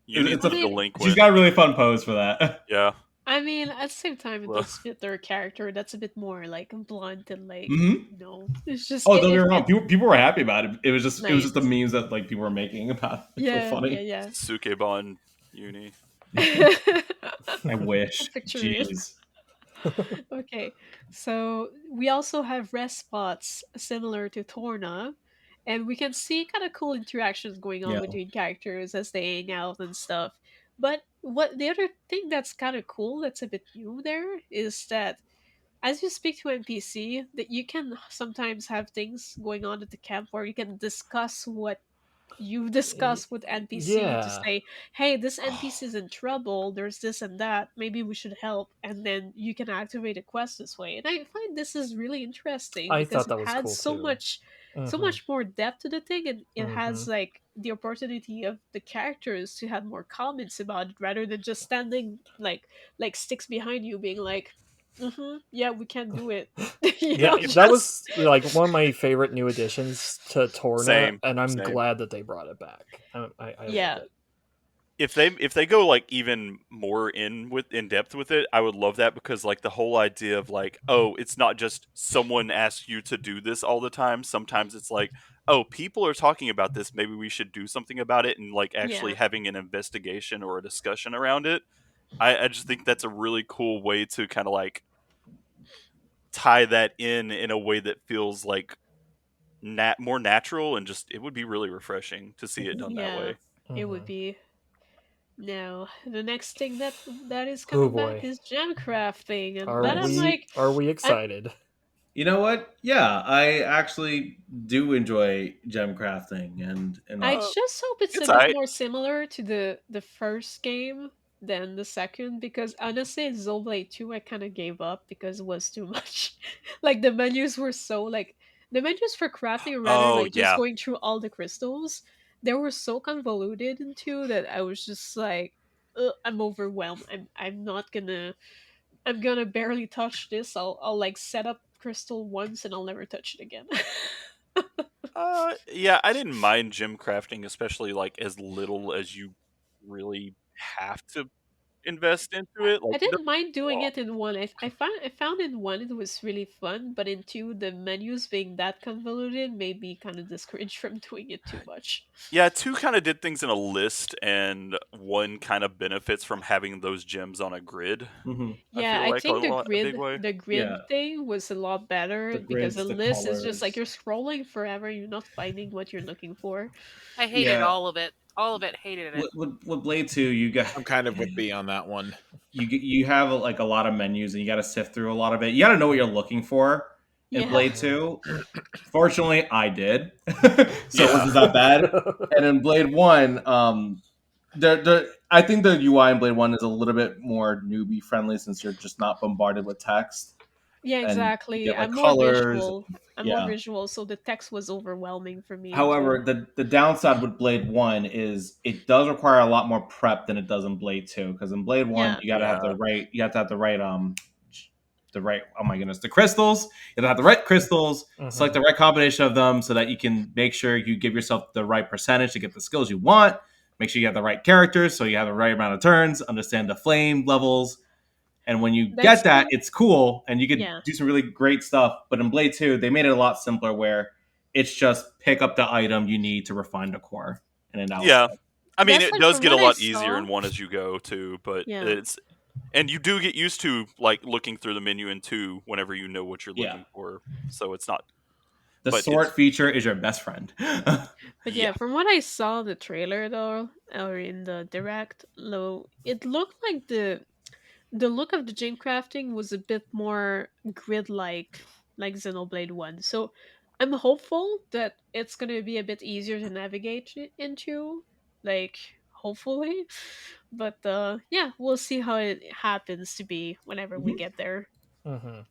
You need It's the I mean, delinquent. She's got a really fun pose for that. Yeah. I mean, at the same time, it Well, does fit their character. That's a bit more like blunt and like, hmm it's just Oh, don't get me wrong. it People were happy about it. It was nice. just the memes that like people were making about it. It's so Yeah, funny. yeah, Sukebon Uni. yeah. I wish. Picture it. Jeez. Okay, so we also have rest spots similar to Torna, and we can see kind of cool interactions going on Yeah. between characters as they hang out and stuff. But what the other thing that's kind of cool, that's a bit new there, is that as you speak to NPC, that you can sometimes have things going on at the camp where you can discuss what you've discussed with NPC to Yeah, say, hey, this NPC is in trouble, there's this and that, maybe we should help, and then you can activate a quest this way. And I find this is really interesting I because thought it that was adds cool too. so Mm-hmm. much more depth to the thing, and it Mm-hmm. has like the opportunity of the characters to have more comments about it rather than just standing like sticks behind you being like, yeah, we can do it. Yeah, that Just was like one of my favorite new additions to Torna, Same, and I'm same. glad that they brought it back. I love yeah, it. If they go like even more in depth with it, I would love that, because like the whole idea of like, oh, it's not just someone asks you to do this all the time. Sometimes it's like, oh, people are talking about this, maybe we should do something about it, and like actually yeah, having an investigation or a discussion around it. I just think that's a really cool way to kind of like tie that in a way that feels like more natural, and just it would be really refreshing to see it done that yeah. way. It would Mm-hmm. be. No, the next thing that is Oh coming back boy, is gem crafting, and are that I'm Yes. we like, are we I'm excited? You know what? Yeah, I actually do enjoy gem crafting, and I Uh, just hope it's a it's bit alright. more similar to the first game than the second, because honestly, Xenoblade 2 I kind of gave up because it was too much. Like the menus were so like the menus for crafting, or rather Oh like just yeah. going through all the crystals, they were so convoluted into that I was just like, "Ugh, I'm overwhelmed. I'm not gonna I'm gonna barely touch this. I'll like set up crystal once and I'll never touch it again." Yeah, I didn't mind gem crafting, especially like as little as you really have to invest into it. Like I it didn't doesn't mind take doing long. it in one. I found in one it was really fun, but in two the menus being that convoluted made me kind of discouraged from doing it too much. Yeah, two kind of did things in a list, and one kind of benefits from having those gems on a grid. hmm I Yeah, feel I like think a big way. the yeah, grid thing was a lot the better because a grids, the list is just like colors. you're scrolling forever, you're not finding what you're looking for. I hated Yeah, all of it. All of it. Hated it. with Blade Two, you got I'm kind of with B on that one. you have like a lot of menus, and you got to sift through a lot of it. You got to know what you're looking for in Yeah. Blade Mhm. Two. Fortunately, I did, so it Yeah. wasn't that bad. And in Blade One, I think the UI in Blade One is a little bit more newbie friendly since you're just not bombarded with text, Yeah, and you exactly. get like colors. I'm more Yeah. visual, so the text was overwhelming for me too. However, the downside with Blade One is it does require a lot more prep than it does in Blade Two. Because in Blade One, Yeah. you got to have Yeah. the right, oh my goodness, the crystals. You have to have the right crystals, select Mhm. the right combination of them so that you can make sure you give yourself the right percentage to get the skills you want. Make sure you have the right characters so you have the right amount of turns. Understand the flame levels, and when you get That's that, what it's cool and you could yeah. do some really great stuff. But in Blade 2, they made it a lot simpler where it's just pick up the item you need to refine the core. And then that was Yeah. it. I mean, That's it like does from get a what I lot easier saw. in one as you go too, but Yeah. it's and you do get used to like looking through the menu in two whenever you know what you're Yeah. looking for. So it's not, The but sort it's feature is your best friend. But yeah. yeah, from what I saw in the trailer though, or in the direct, low, it looked like the look of the gem crafting was a bit more grid like Xenoblade 1. So I'm hopeful that it's gonna be a bit easier to navigate into. Like hopefully. But yeah, we'll see how it happens to be whenever we get there. Mhm.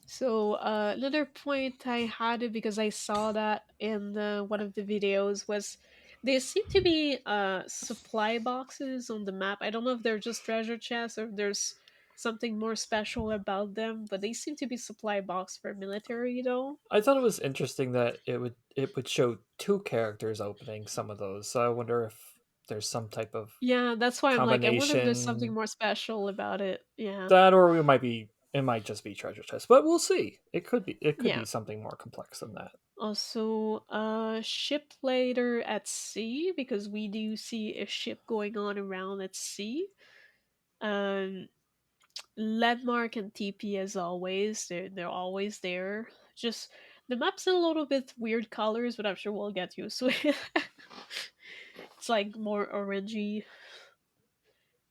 So another point I had it because I saw that in one of the videos was there seem to be supply boxes on the map. I don't know if they're just treasure chests or if there's something more special about them, but they seem to be supply box for military though. I thought it was interesting that it would show two characters opening some of those. So I wonder if there's some type of Yeah, that's why I'm like, I wonder if there's something combination more special about it. Yeah, that, or it might just be treasure chest, but we'll see. It could yeah. be something more complex than that. Also, ship later at sea because we do see a ship going on around at sea. Um, Landmark and TP as always. They're always there. Just the map's a little bit weird colors, but I'm sure we'll get used to it. It's like more orangey.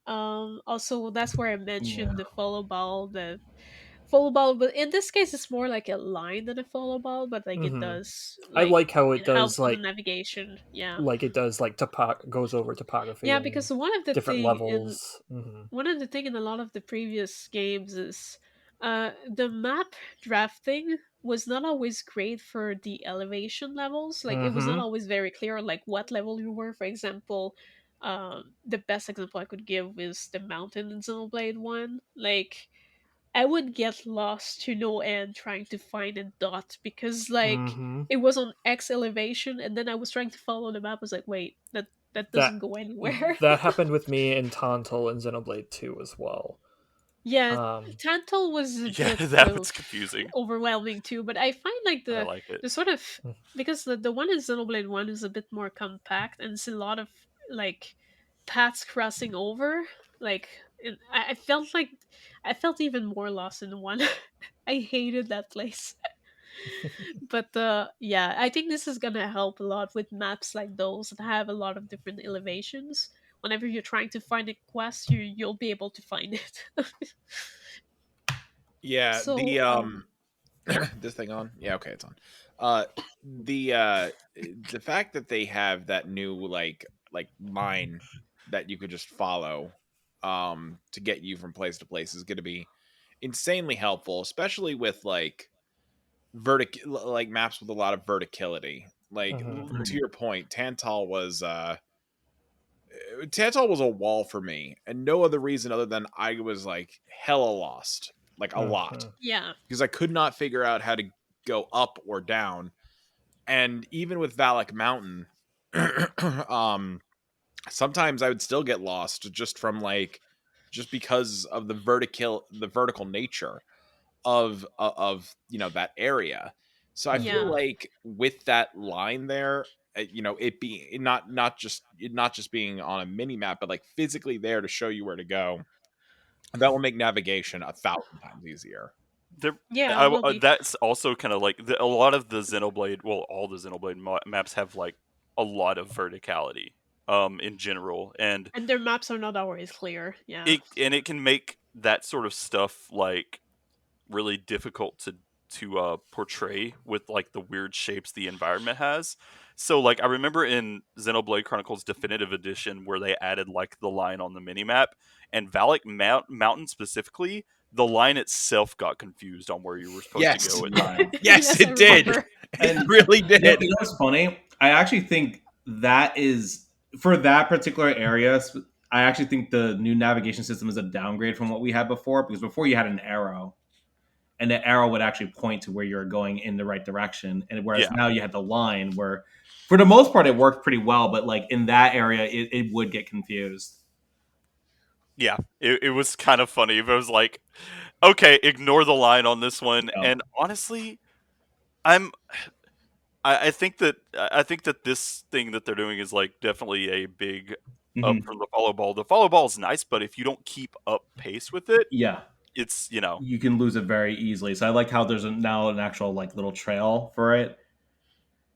Also, that's where I mentioned the follow ball. The follow ball, but in this case, it's more like a line than a follow ball. But like it Mhm. does, I like like how it it helps does with the navigation. Yeah, it does like goes over topography yeah. and Because one of the different thing in levels. Mhm. one of the thing in a lot of the previous games is the map drafting was not always great for the elevation levels. Like it was not Mhm. always very clear like what level you were. For example, the best example I could give is the mountain in Xenoblade 1. Like I would get lost to no end trying to find a dot because like Mhm. it was on X elevation and then I was trying to follow the map. I was like, wait, that That doesn't go anywhere. that happened with me in Tantal and Xenoblade 2 as well. Yeah, Um Tantal was a Yeah, bit that was confusing. overwhelming too, but I find like I like it. the sort of because the one in Xenoblade 1 is a bit more compact and it's a lot of like paths crossing over. Like I felt like I felt even more lost in the one. I hated that place. But yeah, I think this is gonna help a lot with maps like those that have a lot of different elevations. Whenever you're trying to find a quest, you'll be able to find it. Yeah, So yeah, this thing on? Yeah, okay, it's on. Uh the fact that they have that new like line that you could just follow to get you from place to place is going to be insanely helpful, especially with like like maps with a lot of verticality. Like mhm. to your point, Tantal was a wall for me, and no other reason other than I was like hella lost, like a lot, Mhm. yeah, because I could not figure out how to go up or down. And even with Valak Mountain, um, sometimes I would still get lost just because of the vertical nature of that area. So I feel yeah. Mhm. like with that line there, it being not just being on a mini map, but like physically there to show you where to go, that will make navigation 1,000 times easier. There, Yeah, it will be. that's also kind of like a lot of the Xenoblade. Well, all the Xenoblade maps have like a lot of verticality, in general, and And their maps are not always clear. Yeah. it can make that sort of stuff like really difficult to portray with like the weird shapes the environment has. So like I remember in Xenoblade Chronicles Definitive Edition where they added like the line on the minimap, and Valak Mountain specifically, the line itself got confused on where you were supposed to Yes. go at Time. times. Yes, Yes, I it did. remember. It And really did. you know what's funny? I actually think that is for that particular area. I actually think the new navigation system is a downgrade from what we had before, because before you had an arrow, and the arrow would actually point to where you're going in the right direction, and whereas Yeah. now you had the line where, for the most part, it worked pretty well, but like in that area, it would get confused. Yeah, it was kind of funny. But it was like, okay, ignore the line on this one. Yeah. And honestly, I'm I think that this thing that they're doing is like definitely a big up Mhm. from the follow ball. The follow ball is nice, but if you don't keep up pace with it, Yeah, it's you can lose it very easily. So I like how there's now an actual like little trail for it.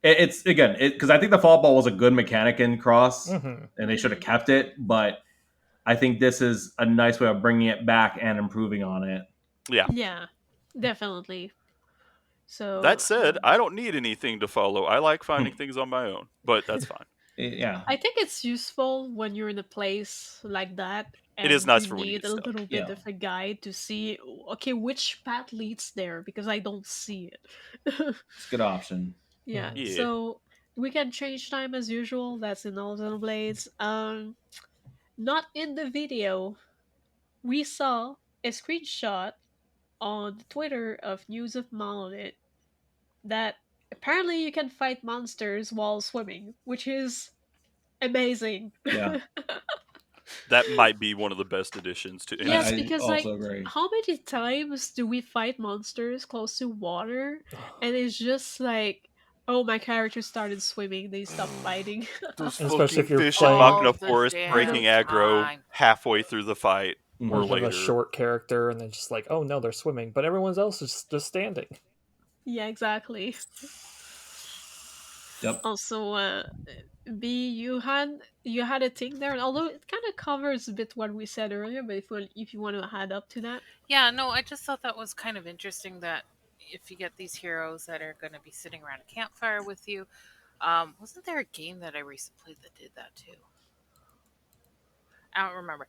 It's again because I think the fall ball was a good mechanic in Cross, Mhm. and they should have Mhm. kept it. But I think this is a nice way of bringing it back and improving on it. yeah. Yeah, definitely. That So said, I don't need anything to follow. I like finding things on my own, but that's fine. Yeah, I think it's useful when you're in a place like that It is and nice you for when you need get a stuck. little bit yeah, of a guide to see, okay, which path leads there because I don't see it. it's a good option. Yeah, Mhm. Yeah. so we can change time as usual. That's in all Xenoblades. Not in the video. We saw a screenshot on the Twitter of News of Monolith that apparently you can fight monsters while swimming, which is amazing. Yeah, That might be one of the best additions to any Yes, I because Xenoblade. like also agree. how many times do we fight monsters close to water and it's just like, oh, my character started swimming, they stopped fighting. Those Especially fucking if you're fish in playing All Machina the Forest with a breaking damn aggro time. halfway through the fight or with a later. short character and then just like, oh no, they're swimming, but everyone else is just standing. Yeah, exactly. Yep. Also, B, you had a thing there, and although it kind of covers a bit what we said earlier, but if you want to add up to that, Yeah, no, I just thought that was kind of interesting that if you get these heroes that are going to be sitting around a campfire with you, wasn't there a game that I recently played that did that too? I don't remember.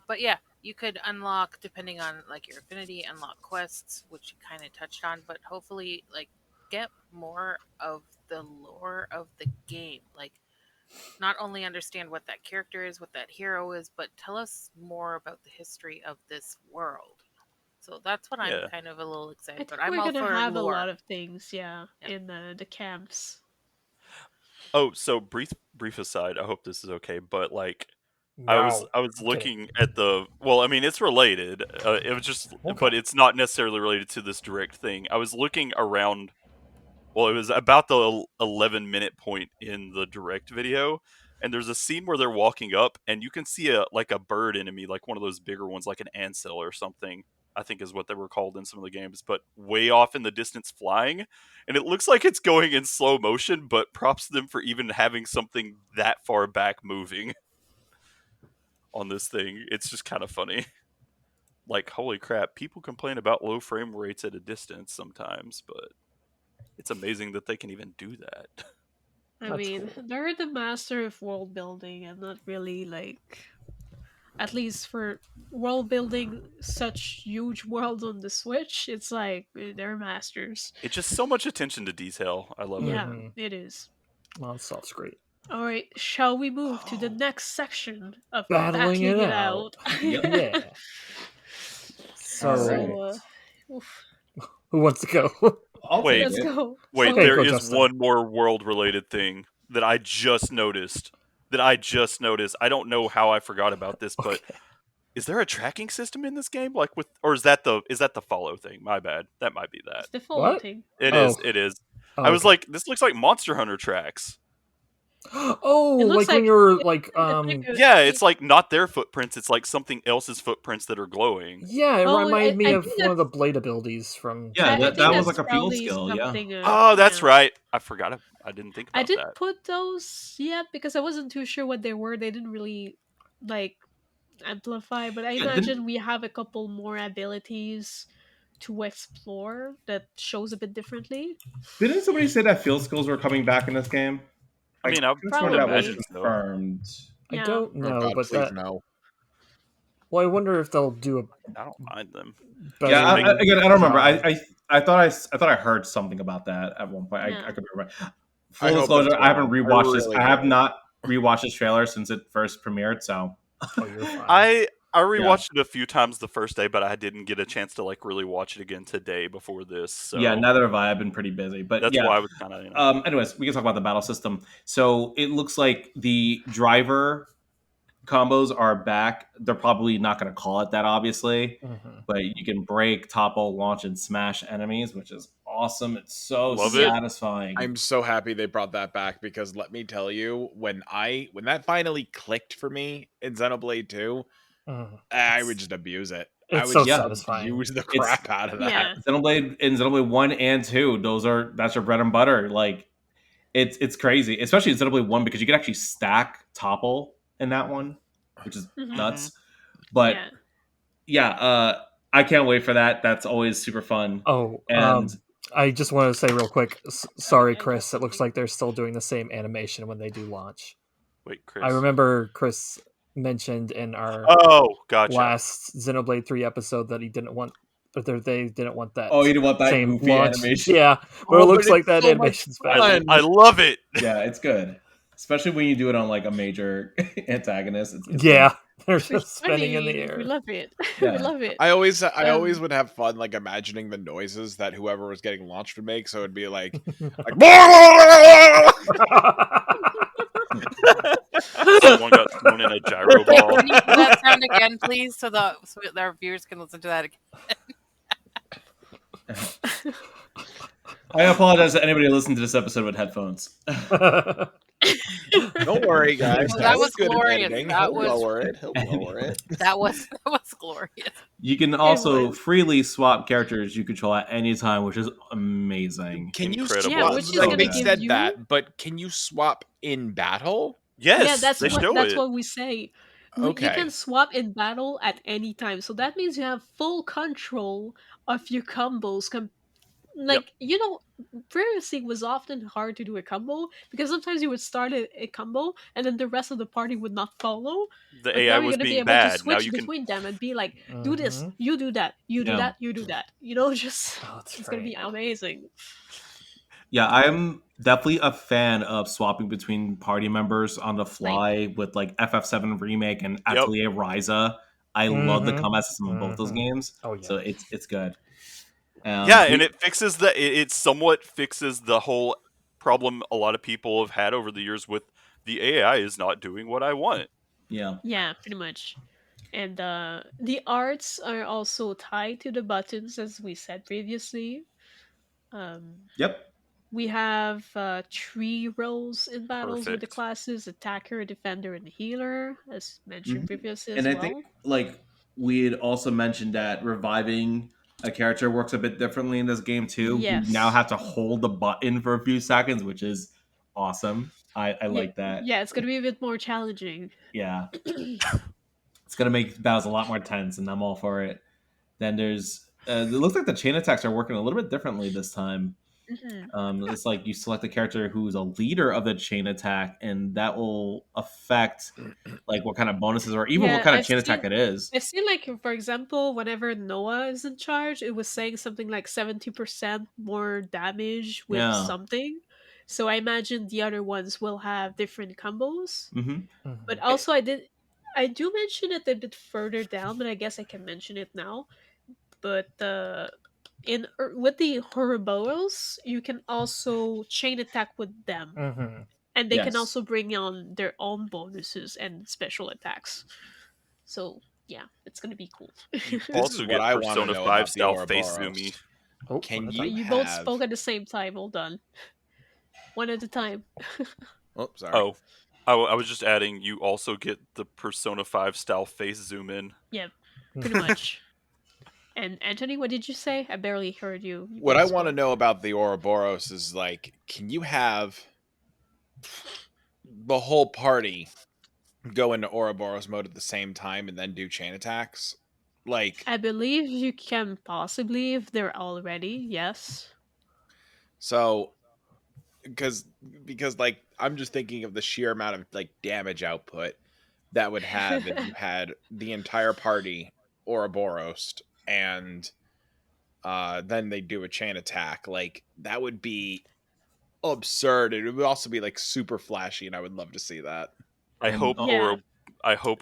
But yeah, you could unlock depending on like your affinity, unlock quests, which you kind of touched on, but hopefully like get more of the lore of the game. Like not only understand what that character is, what that hero is, but tell us more about the history of this world. So that's what I'm Yeah. kind of a little I excited think about. I'm we're all gonna for have a lore. lot of things, yeah, Yeah. in the camps. Oh, so brief aside. I hope this is okay, but like I No. was I'm kidding. looking at the well. I mean, it's related. It was just, Okay. but it's not necessarily related to this direct thing. I was looking around. Well, it was about the 11-minute point in the direct video, and there's a scene where they're walking up, and you can see a bird enemy, like one of those bigger ones, like an ancel or something. I think is what they were called in some of the games, but way off in the distance flying, and it looks like it's going in slow motion. But props to them for even having something that far back moving on this thing. It's just kind of funny. Like, holy crap, people complain about low frame rates at a distance sometimes, but it's amazing that they can even do that. I That's mean, cool. they're the master of world building, and not really like, at least for world building such huge world on the Switch, it's like they're masters. It's just so much attention to detail. I love it. Yeah, Mhm. it is. Well, that stuff's great. All right, shall we move to the Oh. next section of Battling it out. Yep. Yeah. So, All So, right. oof, who wants to go? I'll Wait. take let's it. go. Wait, Okay, So, there go, is Justin. one more world related thing that I just noticed. I don't know how I forgot about this, but Okay. is there a tracking system in this game? Like with, or is that the follow thing? My bad. That might be that. it's the What? floating. It Oh. is. It is. Oh, I was okay. like, this looks like Monster Hunter tracks. Oh, It looks like when like you're it's like Yeah, it's like not their footprints. It's like something else's footprints that are glowing. yeah, it Oh, reminded me I of think one of the that's blade abilities from Yeah, I that think was that's like a field probably skill. Yeah. something. Oh, that's Yeah. right. I forgot. I didn't think I about didn't that. put those yet because I wasn't too sure what they were. They didn't really like amplify, but I Yeah. imagine we have a couple more abilities to explore that shows a bit differently. Didn't somebody say that field skills were coming back in this game? I I mean, could I have would sworn that was Probably. imagine so. confirmed. I Yeah. don't Oh know, God, but please that. no. Well, I wonder if they'll do a I don't mind them. better. Yeah, again, I don't remember. job. I thought I heard something about that at one point. Yeah. I could remember. I Full hope that's disclosure, I haven't wrong. I rewatched this. really I have do. not rewatched this trailer since it first premiered. So Oh, you're fine. I rewatched it a few times the first day, but I didn't get a chance to like really watch it again today before this. So yeah, neither have I. I've been pretty busy, but that's yeah. why I was kind of. Anyways, we can talk about the battle system. So it looks like the driver combos are back. They're probably not going to call it that, obviously, Mhm. but you can break, topple, launch, and smash enemies, which is awesome. It's so Love it. satisfying. I'm so happy they brought that back because let me tell you, when that finally clicked for me in Xenoblade 2, Mhm. I would just abuse it. I It's would so just satisfying. abuse the crap out of that. Yeah. Xenoblade 1 and 2, that's your bread and butter. Like it's crazy, especially in Xenoblade 1 because you can actually stack topple in that one, which is Mhm. nuts. But Yeah. I can't wait for that. That's always super fun. Oh, And I just want to say real quick. Sorry, I got Chris. It looks something. like they're still doing the same animation when they do launch. Wait, Chris. I remember Chris mentioned in our Oh, gotcha. last Xenoblade 3 episode that he didn't want, or they didn't want that. you didn't want that same goofy launch. animation. Yeah, but it Oh, looks but like it's that so much animation's back. fun. I love it. Yeah, it's good, especially when you do it on like a major antagonist. It's Yeah, they're It's just spinning in the funny. We air. love it. Yeah. We love it. I always Um, would have fun like imagining the noises that whoever was getting launched would make. So it'd be like Someone got thrown in a gyro ball. Can you do that sound again, please, so our viewers can listen to that again? I apologize to anybody who listened to this episode with headphones. Don't worry, guys. Well, I that was was good at glorious. editing. That He'll was- lower it. He'll lower it. That was glorious. You can also was. freely swap characters you control at any time, which is amazing. Can you Incredible. Yeah, swap? which is So Like gonna they good. give said you. that, but can you swap in battle? Yes, Yeah, that's they what show that's it. what we say. You Okay. can swap in battle at any time, so that means you have full control of your combos. Like previously was often hard to do a combo because sometimes you would start a combo and then the rest of the party would not follow. The But AI now you're was gonna be being able to bad. Now switch you can. between them and be like, do this, Mhm. you do that, you do Yeah. that, you do that. Just Oh, that's it's gonna be great. amazing. Yeah, I'm definitely a fan of swapping between party members on the fly with like FF7 Remake and Yep. Atelier Ryza. I love the Mhm. combat system in both those Mhm. games. Oh, yeah. So it's good. Yeah, and it fixes it somewhat fixes the whole problem a lot of people have had over the years with the AI is not doing what I want. Yeah. Yeah, pretty much. And the arts are also tied to the buttons, as we said previously. Yep. We have 3 roles in battles with the Perfect. classes: attacker, defender, and healer, as mentioned Mhm. previously And as I well. think like we had also mentioned that reviving a character works a bit differently in this game too. You now Yes. have to hold the button for a few seconds, which is awesome. I Yeah, like that. yeah, it's gonna be a bit more challenging. Yeah. It's gonna make battles a lot more tense, and I'm all for it. Then there's it looks like the chain attacks are working a little bit differently this time. Mhm. It's like you select a character who's a leader of the chain attack, and that will affect like what kind of bonuses or even what Yeah, kind of chain attack it is. I've seen, like, for example, whenever Noah is in charge, it was saying something like 70% more damage with Yeah. something. So I imagine the other ones will have different combos. Mm-hmm. But Mhm. also, I do mention it a bit further down, but I guess I can mention it now. But with the Ouroboros, you can also chain attack with them, Mhm. and they can Yes. also bring on their own bonuses and special attacks. So yeah, it's gonna be cool. You This is also what get I want to Persona know 5 about the style face Ouroboros. zoomy. Oh, Can one at a you time. You both have? spoke at the same time. Hold on, one at a time. Oh, sorry. Oh, I was just adding. You also get the Persona 5 style face zoom in. Yeah, pretty much. And Anthony, what did you say? I barely heard you. You What both I want to spoke. know about the Ouroboros is like, can you have the whole party go into Ouroboros mode at the same time and then do chain attacks? Like, I believe you can possibly if they're all ready. Yes. so because like I'm just thinking of the sheer amount of like damage output that would have if you had the entire party Ouroboros and then they do a chain attack. Like that would be absurd. It would also be like super flashy, and I would love to see that. I And hope Yeah.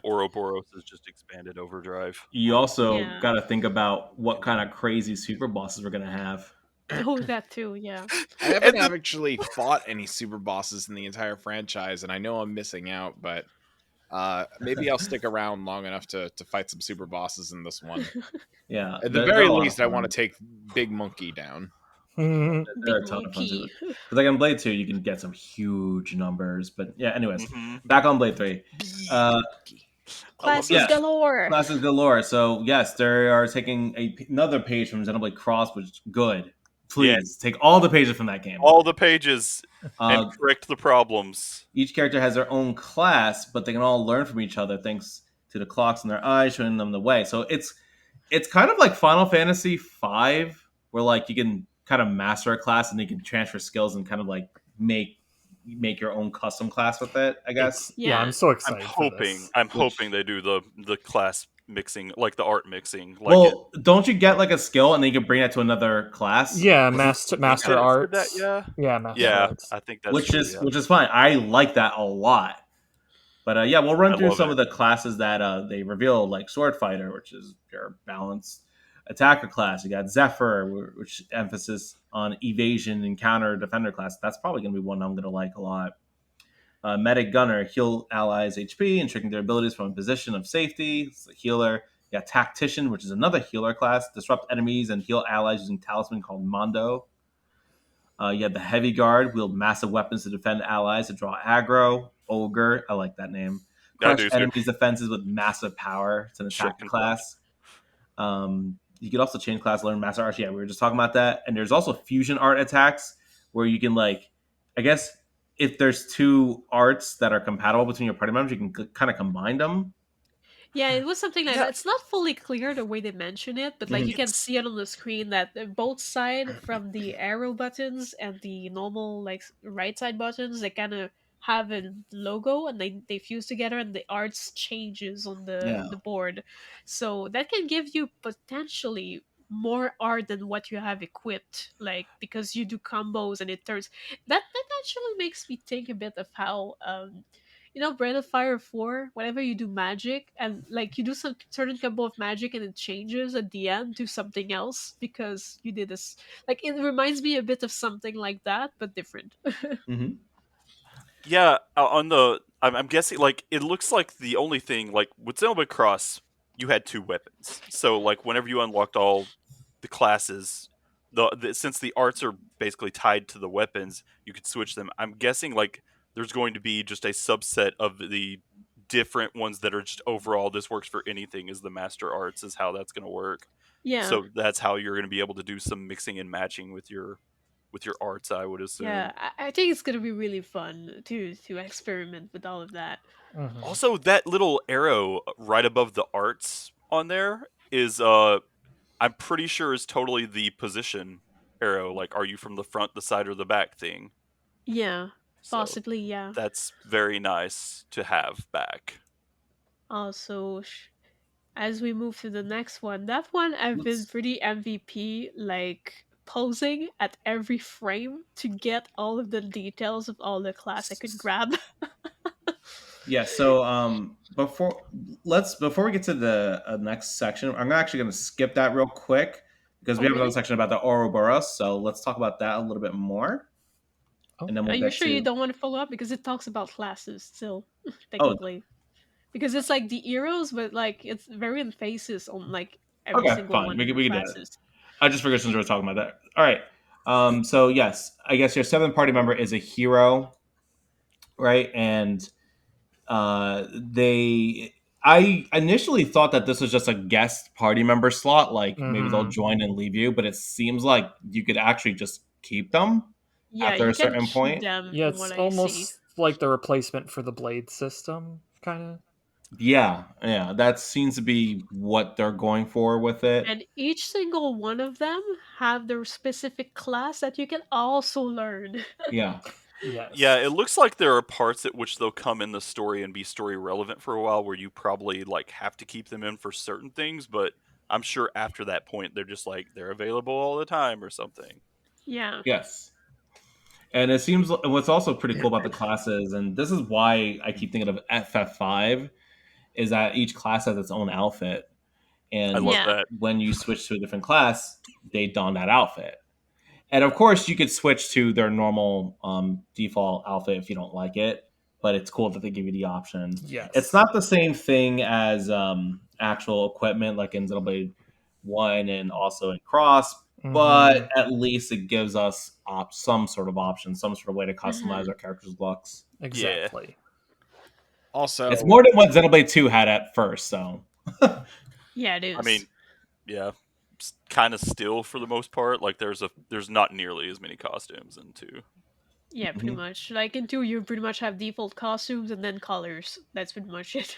Ouroboros is just expanded overdrive. you also Yeah. got to think about what kind of crazy super bosses we're gonna have. Oh, that too. Yeah. I haven't And the- actually fought any super bosses in the entire franchise, and I know I'm missing out, but maybe I'll stick around long enough to fight some super bosses in this one. Yeah, At the they're very a lot of least, I want fun. to take Big Monkey down. Mhm. They're Big a ton of fun too. monkey. Because like on Blade 2, you can get some huge numbers. But yeah, anyways, Mhm. back on Blade 3. Big Uh, Monkey. Classes yeah. galore. Classes galore. So yes, they are taking another page from Xenoblade Cross, which is good. Please take all the pages from that game. All the pages and Uh, correct the problems. each character has their own class, but they can all learn from each other thanks to the clocks in their eyes showing them the way. So it's kind of like Final Fantasy V, where like you can kind of master a class and you can transfer skills and kind of like make your own custom class with it, I guess. Yeah. I'm so I'm excited for hoping this. hoping they do the class mixing, like the art mixing. Like Well, don't you get like a skill and then you can bring that to another class? Yeah, Isn't- master Could arts. that, Yeah, master yeah, arts. I think that's which true, is yeah. which is fine. I like that a lot. But yeah, we'll run I through love some it. of the classes that they reveal, like Sword Fighter, which is your balanced attacker class. You got Zephyr, which emphasis on evasion and counter defender class. That's probably going to be one I'm going to like a lot. Medic Gunner, heal allies HP and tricking their abilities from a position of safety. It's a healer. You got Tactician, which is another healer class. Disrupt enemies and heal allies using talisman called Mondo. You have the Heavy Guard, wield massive weapons to defend allies to draw aggro. Ogre, I like that name. I Crush do too. enemies' defenses with massive power. It's an Shit attacking can fly. class. You could also change class, learn master arts. Yeah, we were just talking about that. And there's also fusion art attacks where you can like, I guess if there's two arts that are compatible between your party members, you can kind of combine them. Yeah, it was something like Yeah. that. It's not fully clear the way they mention it, but like Mhm. you can see it on the screen that both side from the arrow buttons and the normal like right side buttons, they kind of have a logo and they fuse together and the arts changes on Yeah. the board. So that can give you potentially more art than what you have equipped, like because you do combos and it turns that actually makes me think a bit of how Breath of Fire 4, whenever you do magic and like you do some certain combo of magic and it changes at the end to something else because you did this. Like it reminds me a bit of something like that, but different. Mm-hmm. Yeah, I'm guessing like it looks like the only thing like with Xenoblade Cross, you had two weapons. So like whenever you unlocked all the classes, since the arts are basically tied to the weapons, you could switch them. I'm guessing like there's going to be just a subset of the different ones that are just overall this works for anything is the master arts is how that's going to work. Yeah. So that's how you're going to be able to do some mixing and matching with your arts, I would assume. Yeah, I think it's gonna be really fun to experiment with all of that. Mhm. Also, that little arrow right above the arts on there is I'm pretty sure is totally the position arrow. Like, are you from the front, the side, or the back thing? Yeah, So possibly. Yeah. that's very nice to have back. Also, as we move to the next one, that one I've been Let's pretty MVP, like posing at every frame to get all of the details of all the class I could grab. Yeah, so before we get to the next section, I'm actually going to skip that real quick because Oh, we have another really? section about the Ouroboros. So let's talk about that a little bit more, and then Are we'll you get sure you to. don't want to follow up because it talks about classes still, Oh, technically? Because it's like the heroes, but like it's very emphasis on like every okay, single fine. one of the We can do it. classes. I just figured since we were talking about that. All right. So yes, I guess your seventh party member is a hero, right? And they I initially thought that this was just a guest party member slot, like maybe they'll Mhm. join and leave you, but it seems like you could actually just keep them Yeah, after you a can certain keep point. them Yeah, from it's what I see. almost like the replacement for the blade system, kind of. Yeah, that seems to be what they're going for with it. And each single one of them have their specific class that you can also learn. Yeah. Yeah, Yes. it looks like there are parts at which they'll come in the story and be story relevant for a while where you probably like have to keep them in for certain things, but I'm sure after that point they're just like they're available all the time or something. Yeah. Yes. And it seems what's also pretty cool about the classes, and this is why I keep thinking of FF5, is that each class has its own outfit. I And love Yeah. that. when you switch to a different class, they don that outfit. And of course, you could switch to their normal default outfit if you don't like it, but it's cool that they give you the option. It's Yes. not the same thing as actual equipment like in Xenoblade 1 and also in Cross, but Mhm. at least it gives us some sort of option, some sort of way to customize Hmm. our character's looks. Yeah. Exactly. Also, It's more than what Xenoblade 2 had at first, so. Yeah, it I mean, is. yeah, kind of still for the most part. Like there's not nearly as many costumes in two. Yeah, pretty Mhm. much. Like in 2, you pretty much have default costumes and then colors. That's pretty much it.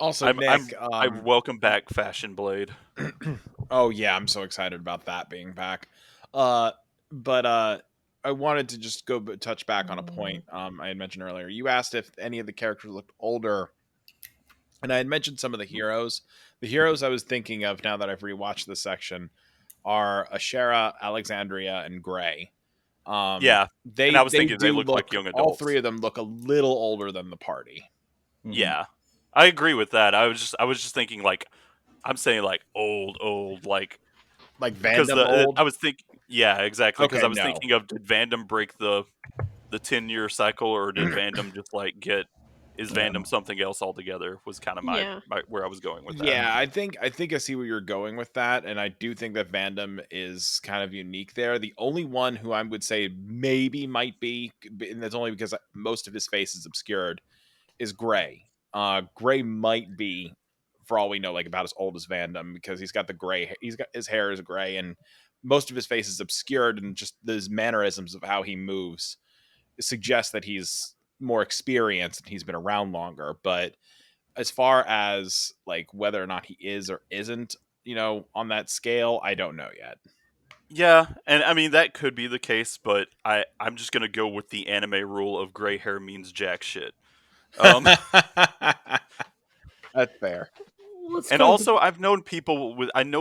also Nick, I welcome back Fashion Blade. oh yeah, I'm so excited about that being back. But I wanted to just touch back on a point I had mentioned earlier. You asked if any of the characters looked older, and I had mentioned some of the heroes. The heroes I was thinking of now that I've rewatched this section are Ashera, Alexandria, and Gray. Yeah, and I was They thinking they do look like look, young all three adults. of them look a little older than the party. Mhm. Yeah, I agree with that. I was just thinking like I'm saying like old like Like because Vandom old. I was thinking yeah exactly because Okay, I was no. thinking of did Vandom break the 10-year cycle or did Vandom just like get is Vandom something else altogether? Was kind of my where I was going with that. Yeah, I think I see where you're going with that, and I do think that Vandom is kind of unique there. The only one who I would say maybe might be, and that's only because most of his face is obscured, is Gray. Gray might be, for all we know, like about as old as Vandom because he's got the gray. He's got his hair is gray, and most of his face is obscured, and just those mannerisms of how he moves suggest that he's more experienced and he's been around longer. But as far as like whether or not he is or isn't, on that scale, I don't know yet. Yeah, and I mean that could be the case, but I'm just gonna go with the anime rule of gray hair means jack shit. That's fair. And also, I know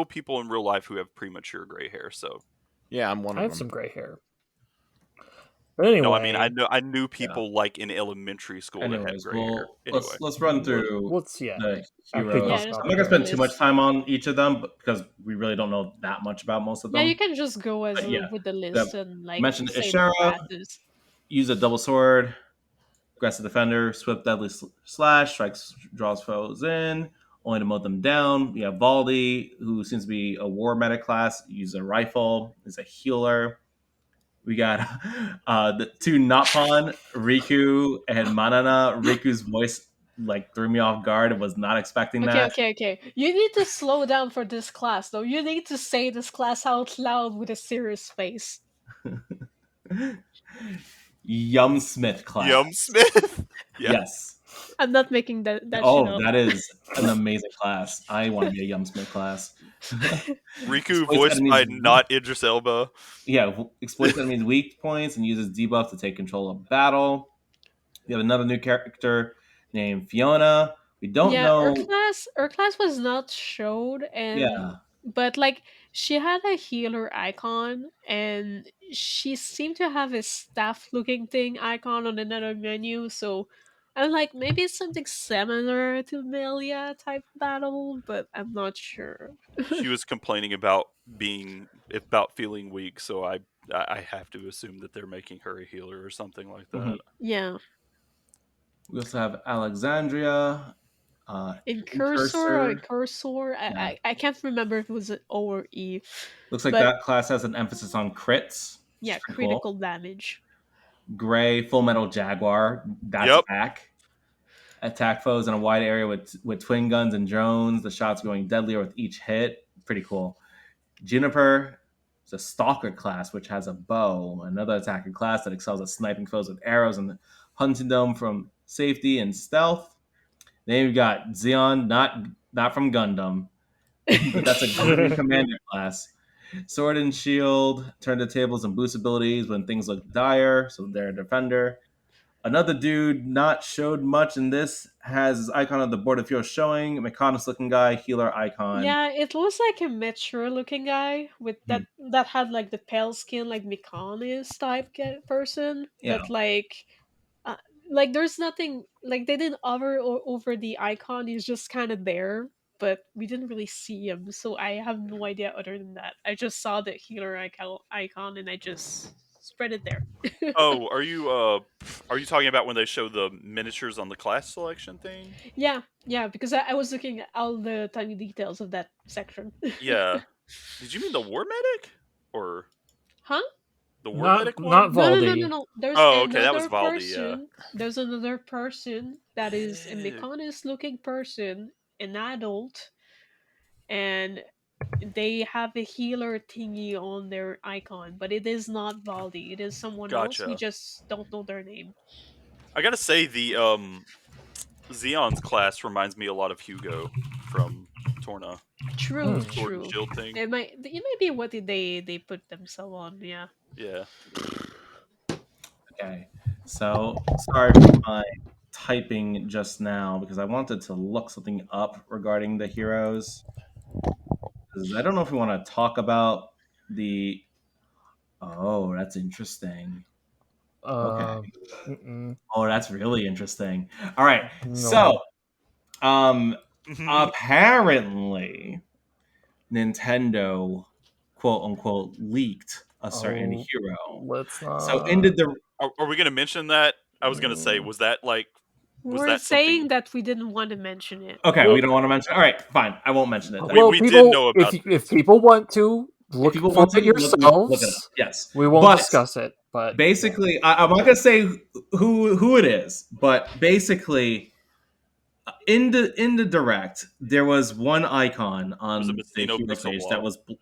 people in real life who have premature gray hair. So yeah, I'm one of them. I have some gray hair. But anyway, no, I mean I knew people like in elementary school that had gray hair. Anyway, let's run through the heroes. I'm not gonna spend too much time on each of them because we really don't know that much about most of them. Yeah, you can just go as with the list and like mentioned Ishara. Use a double sword, aggressive defender, swift deadly slash, strikes, draws foes in, only to mow them down. We have Valdi, who seems to be a war medic class, uses a rifle, is a healer. We got the two Nopon, Riku and Manana. Riku's voice like threw me off guard. I was not expecting that. Okay. You need to slow down for this class, though. You need to say this class out loud with a serious face. Yumsmith class. Yumsmith? Yes. I'm not making that oh, shit up. That is an amazing class. I want to be a Yumsmith class. Riku voiced by not Idris Elba. Yeah, exploits enemies' weak points and uses debuff to take control of battle. We have another new character named Fiona. We don't know. Her class was not showed, but like she had a healer icon, and she seemed to have a staff-looking thing icon on another menu. So I'm like, maybe it's something similar to Melia type battle, but I'm not sure. She was complaining about feeling weak, so I have to assume that they're making her a healer or something like that. Mm-hmm. Yeah. We also have Alexandria. Incursor. Yeah. I can't remember if it was an O or E. Looks like that class has an emphasis on crits. Yeah, critical damage. Gray, Full Metal Jaguar. That's back. Attack foes in a wide area with twin guns and drones. The shots going deadlier with each hit. Pretty cool. Juniper is a Stalker class, which has a bow. Another attacking class that excels at sniping foes with arrows and hunting them from safety and stealth. Then we've got Xeon, not from Gundam, but that's a Green Commander class. Sword and Shield, turn the tables and boost abilities when things look dire, so they're a defender. Another dude not showed much in this has his icon on the board of fuel showing, Mechanis looking guy, healer icon. Yeah, it was like a mature looking guy with that had like the pale skin, like Mechanis type person. Yeah. But like there's nothing like they didn't over the icon. He's just kind of there, but we didn't really see him, so I have no idea other than that. I just saw the healer icon and I just spread it there. Oh, are you talking about when they show the miniatures on the class selection thing? Yeah, because I was looking at all the tiny details of that section. Yeah. Did you mean the war medic? Or the war medic one? Not Valdi. No. There's that was Valdi, person. Yeah. There's another person that is a Mechanis looking person, an adult, and they have a healer thingy on their icon, but it is not Valdi. It is someone else. We just don't know their name. I gotta say, the Xeon's class reminds me a lot of Hugo from Torna. True. Shield thing. It might be what they put themselves on. Yeah. Yeah. Okay. So sorry for my typing just now because I wanted to look something up regarding the heroes. I don't know if we want to talk about the. Oh, that's interesting. Okay. Oh, that's really interesting. All right. No. So, apparently, Nintendo, quote unquote, leaked a certain hero. Let's not. So ended the. Are we going to mention that? I was going to say, was that like Was We're that saying something? that we didn't want to mention it. Okay, Well- we don't want to mention it. All right, fine. I won't mention it. Well, we did people, know about if this. people want to look people for want to it yourselves, look it up. Yes, we won't but discuss it. But basically, I'm not gonna say who it is, but basically, in the direct, there was one icon Was it on the Messino Heroes Pixel page Wall?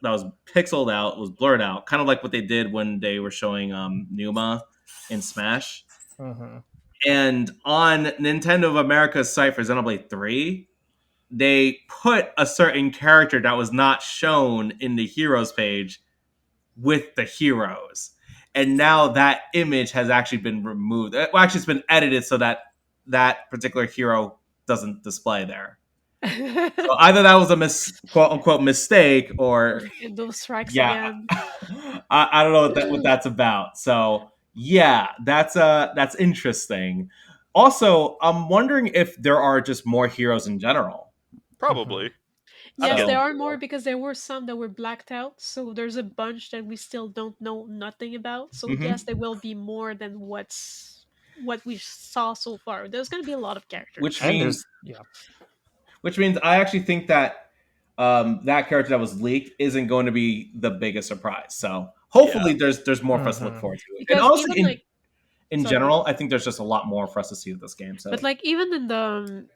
that was pixeled out, was blurred out, kind of like what they did when they were showing Numa in Smash. Mhm. And on Nintendo of America's site for Xenoblade 3, they put a certain character that was not shown in the Heroes page with the heroes. And now that image has actually been removed. Well, actually, it's been edited so that that particular hero doesn't display there. So either that was a quote unquote mistake, or And those strikes yeah, again. I don't know what that's about. So yeah, that's interesting. Also, I'm wondering if there are just more heroes in general. Probably. I Yes, don't there get are more because there were some that were blacked out. So there's a bunch that we still don't know nothing about. So Mhm. yes, there will be more than what we saw so far. There's going to be a lot of characters. Which And means there's which means I actually think that that character that was leaked isn't going to be the biggest surprise. So hopefully there's more for us to look Mhm. forward to. And Because honestly, even like in sorry, general, I think there's just a lot more for us to see with this game. So but like even in the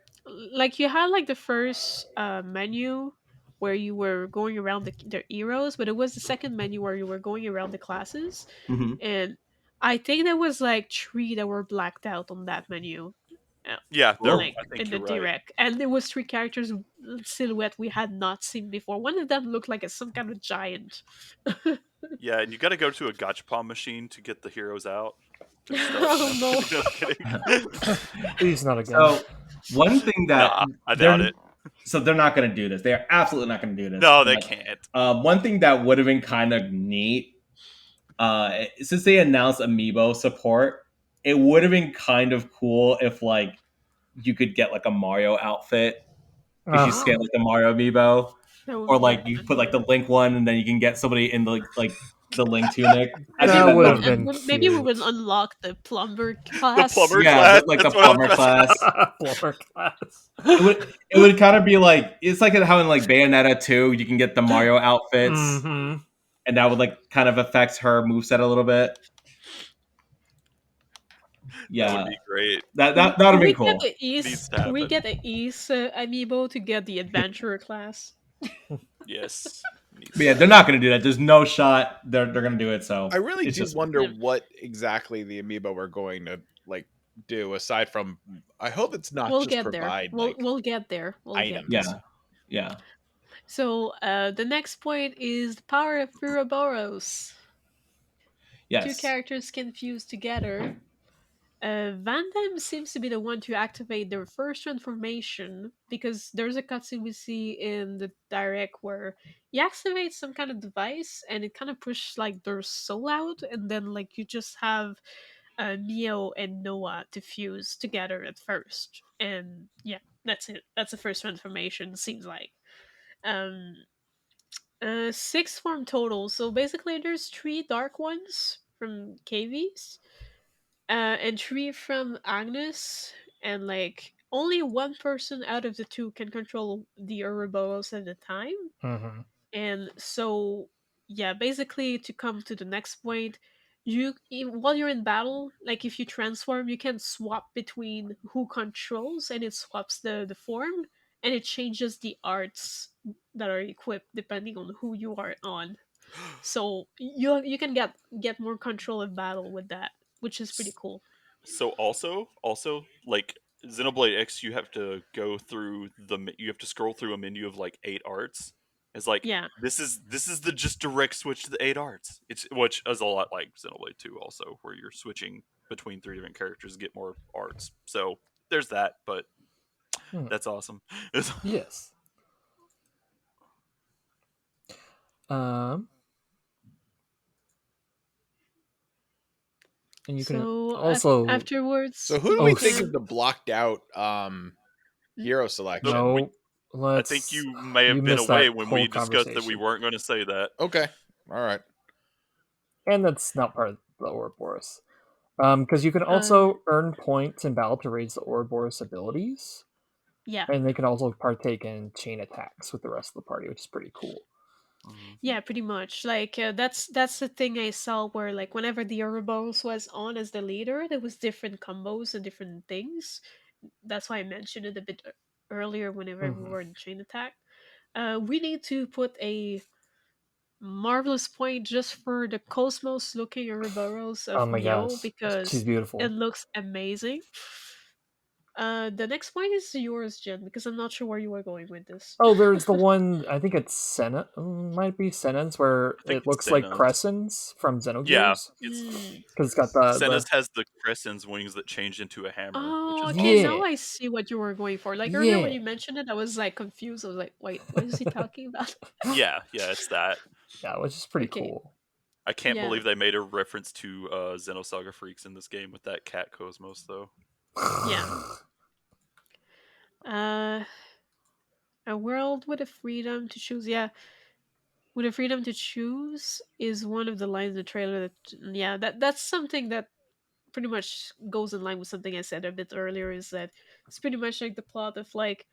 like you had like the first menu where you were going around the heroes, but it was the second menu where you were going around the classes, mhm. and I think there was like three that were blacked out on that menu. Yeah, there. Cool. Like I think in the you're right. direct, and there was three characters silhouette we had not seen before. One of them looked like some kind of giant. Yeah, and you got to go to a gachapon machine to get the heroes out. To start. Oh no. Just kidding. please not again. So one thing that Nah, I doubt it. So they're not going to do this. They are absolutely not going to do this. No, they But, can't. one thing that would have been kind of neat, since they announced Amiibo support, it would have been kind of cool if like you could get like a Mario outfit if you scan like the Mario Amiibo, That would or be like you put like the Link one, and then you can get somebody in the like the Link tunic. I think That that would that have would been maybe we would cute. unlock the plumber The class. plumber yeah, class. like the That's what I was plumber trying to- class. Plumber class. It would kind of be like, it's like how in like Bayonetta 2 you can get the Mario outfits, Mhm. and that would like kind of affect her moveset a little bit. That Yeah, would be great. that would have been we cool. get the Needs East. to We happen. get the East amiibo to get the adventurer class. Yes. Needs But yeah, to they're not going to do that. There's no shot they're going to do it. So I really it's do just wonder Yeah. what exactly the amiibo are going to like do aside from. I hope it's not We'll just get there. provide We'll like we'll get there. We'll items. get there. yeah. So the next point is the power of Furoboros. Two Yes. characters can fuse together. Van Damme seems to be the one to activate their first transformation because there's a cutscene we see in the direct where he activates some kind of device and it kind of pushes like their soul out, and then like you just have Neo and Noah to fuse together at first, and yeah, that's it. That's the first transformation. Seems like. Um, Six form total. So basically, there's three dark ones from KVs, and three from Agnes, and like only one person out of the two can control the Ouroboros at a time. Mhm. And so, yeah, basically, to come to the next point, while you're in battle, like if you transform, you can swap between who controls, and it swaps the form, and it changes the arts that are equipped depending on who you are on. So you can get more control of battle with that, which is pretty cool. So also like Xenoblade X, you have to go through you have to scroll through a menu of like 8 arts. It's like Yeah. this is the just direct switch to the 8 arts. It's which is a lot like Xenoblade 2 also, where you're switching between 3 different characters to get more arts. So there's that, but Hmm. that's awesome. Yes. And you can So also afterwards, So who do Oh, we think s- is the blocked out hero selection? no. I Let's. think you may have you been missed away that when whole we discussed that we conversation. weren't going to say that. Okay. All right. And that's not part of the Ouroboros. Because you can also earn points in battle to raise the Ouroboros abilities. Yeah. And they can also partake in chain attacks with the rest of the party, which is pretty cool. Yeah, pretty much. Like that's the thing I saw where like whenever the Ouroboros was on as the leader, there was different combos and different things. That's why I mentioned it a bit earlier whenever we were in chain attack. We need to put a marvelous point just for the Cosmos looking Ouroboros Oh of my Neo gosh, she's because beautiful. it looks amazing. The next point is yours, Jen, because I'm not sure where you were going with this. Oh, there's the one, I think it's Senna, might be Senna's, where I think it looks it's like Senna's. crescents from Xenogears. Yeah, because it's got the Senna's has the crescent's wings that change into a hammer. Oh, which is okay. awesome. Now I see what you were going for. Like earlier when you mentioned it, I was like confused. I was like, "Wait, what is he talking about?" Yeah, it's that. Yeah, which is pretty Okay. cool. I can't Yeah. believe they made a reference to Xenosaga Freaks in this game with that cat Cosmos, though. Yeah. A world with a freedom to choose. Yeah, with a freedom to choose is one of the lines in the trailer. That yeah, that's something that pretty much goes in line with something I said a bit earlier. Is that it's pretty much like the plot of like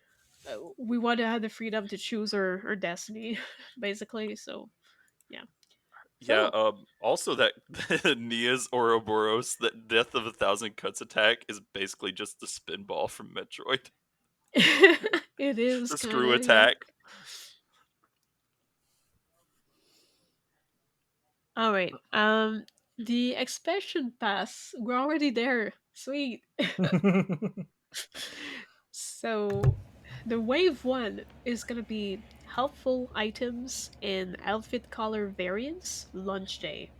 we want to have the freedom to choose our destiny, basically. So yeah. Yeah, So also that Nia's Ouroboros, that Death of a Thousand Cuts attack, is basically just the spin ball from Metroid. it is The kind screw of yeah. attack. All right. The expansion pass. We're already there. Sweet. So, the wave one is gonna be helpful items and outfit color variants. Launch day.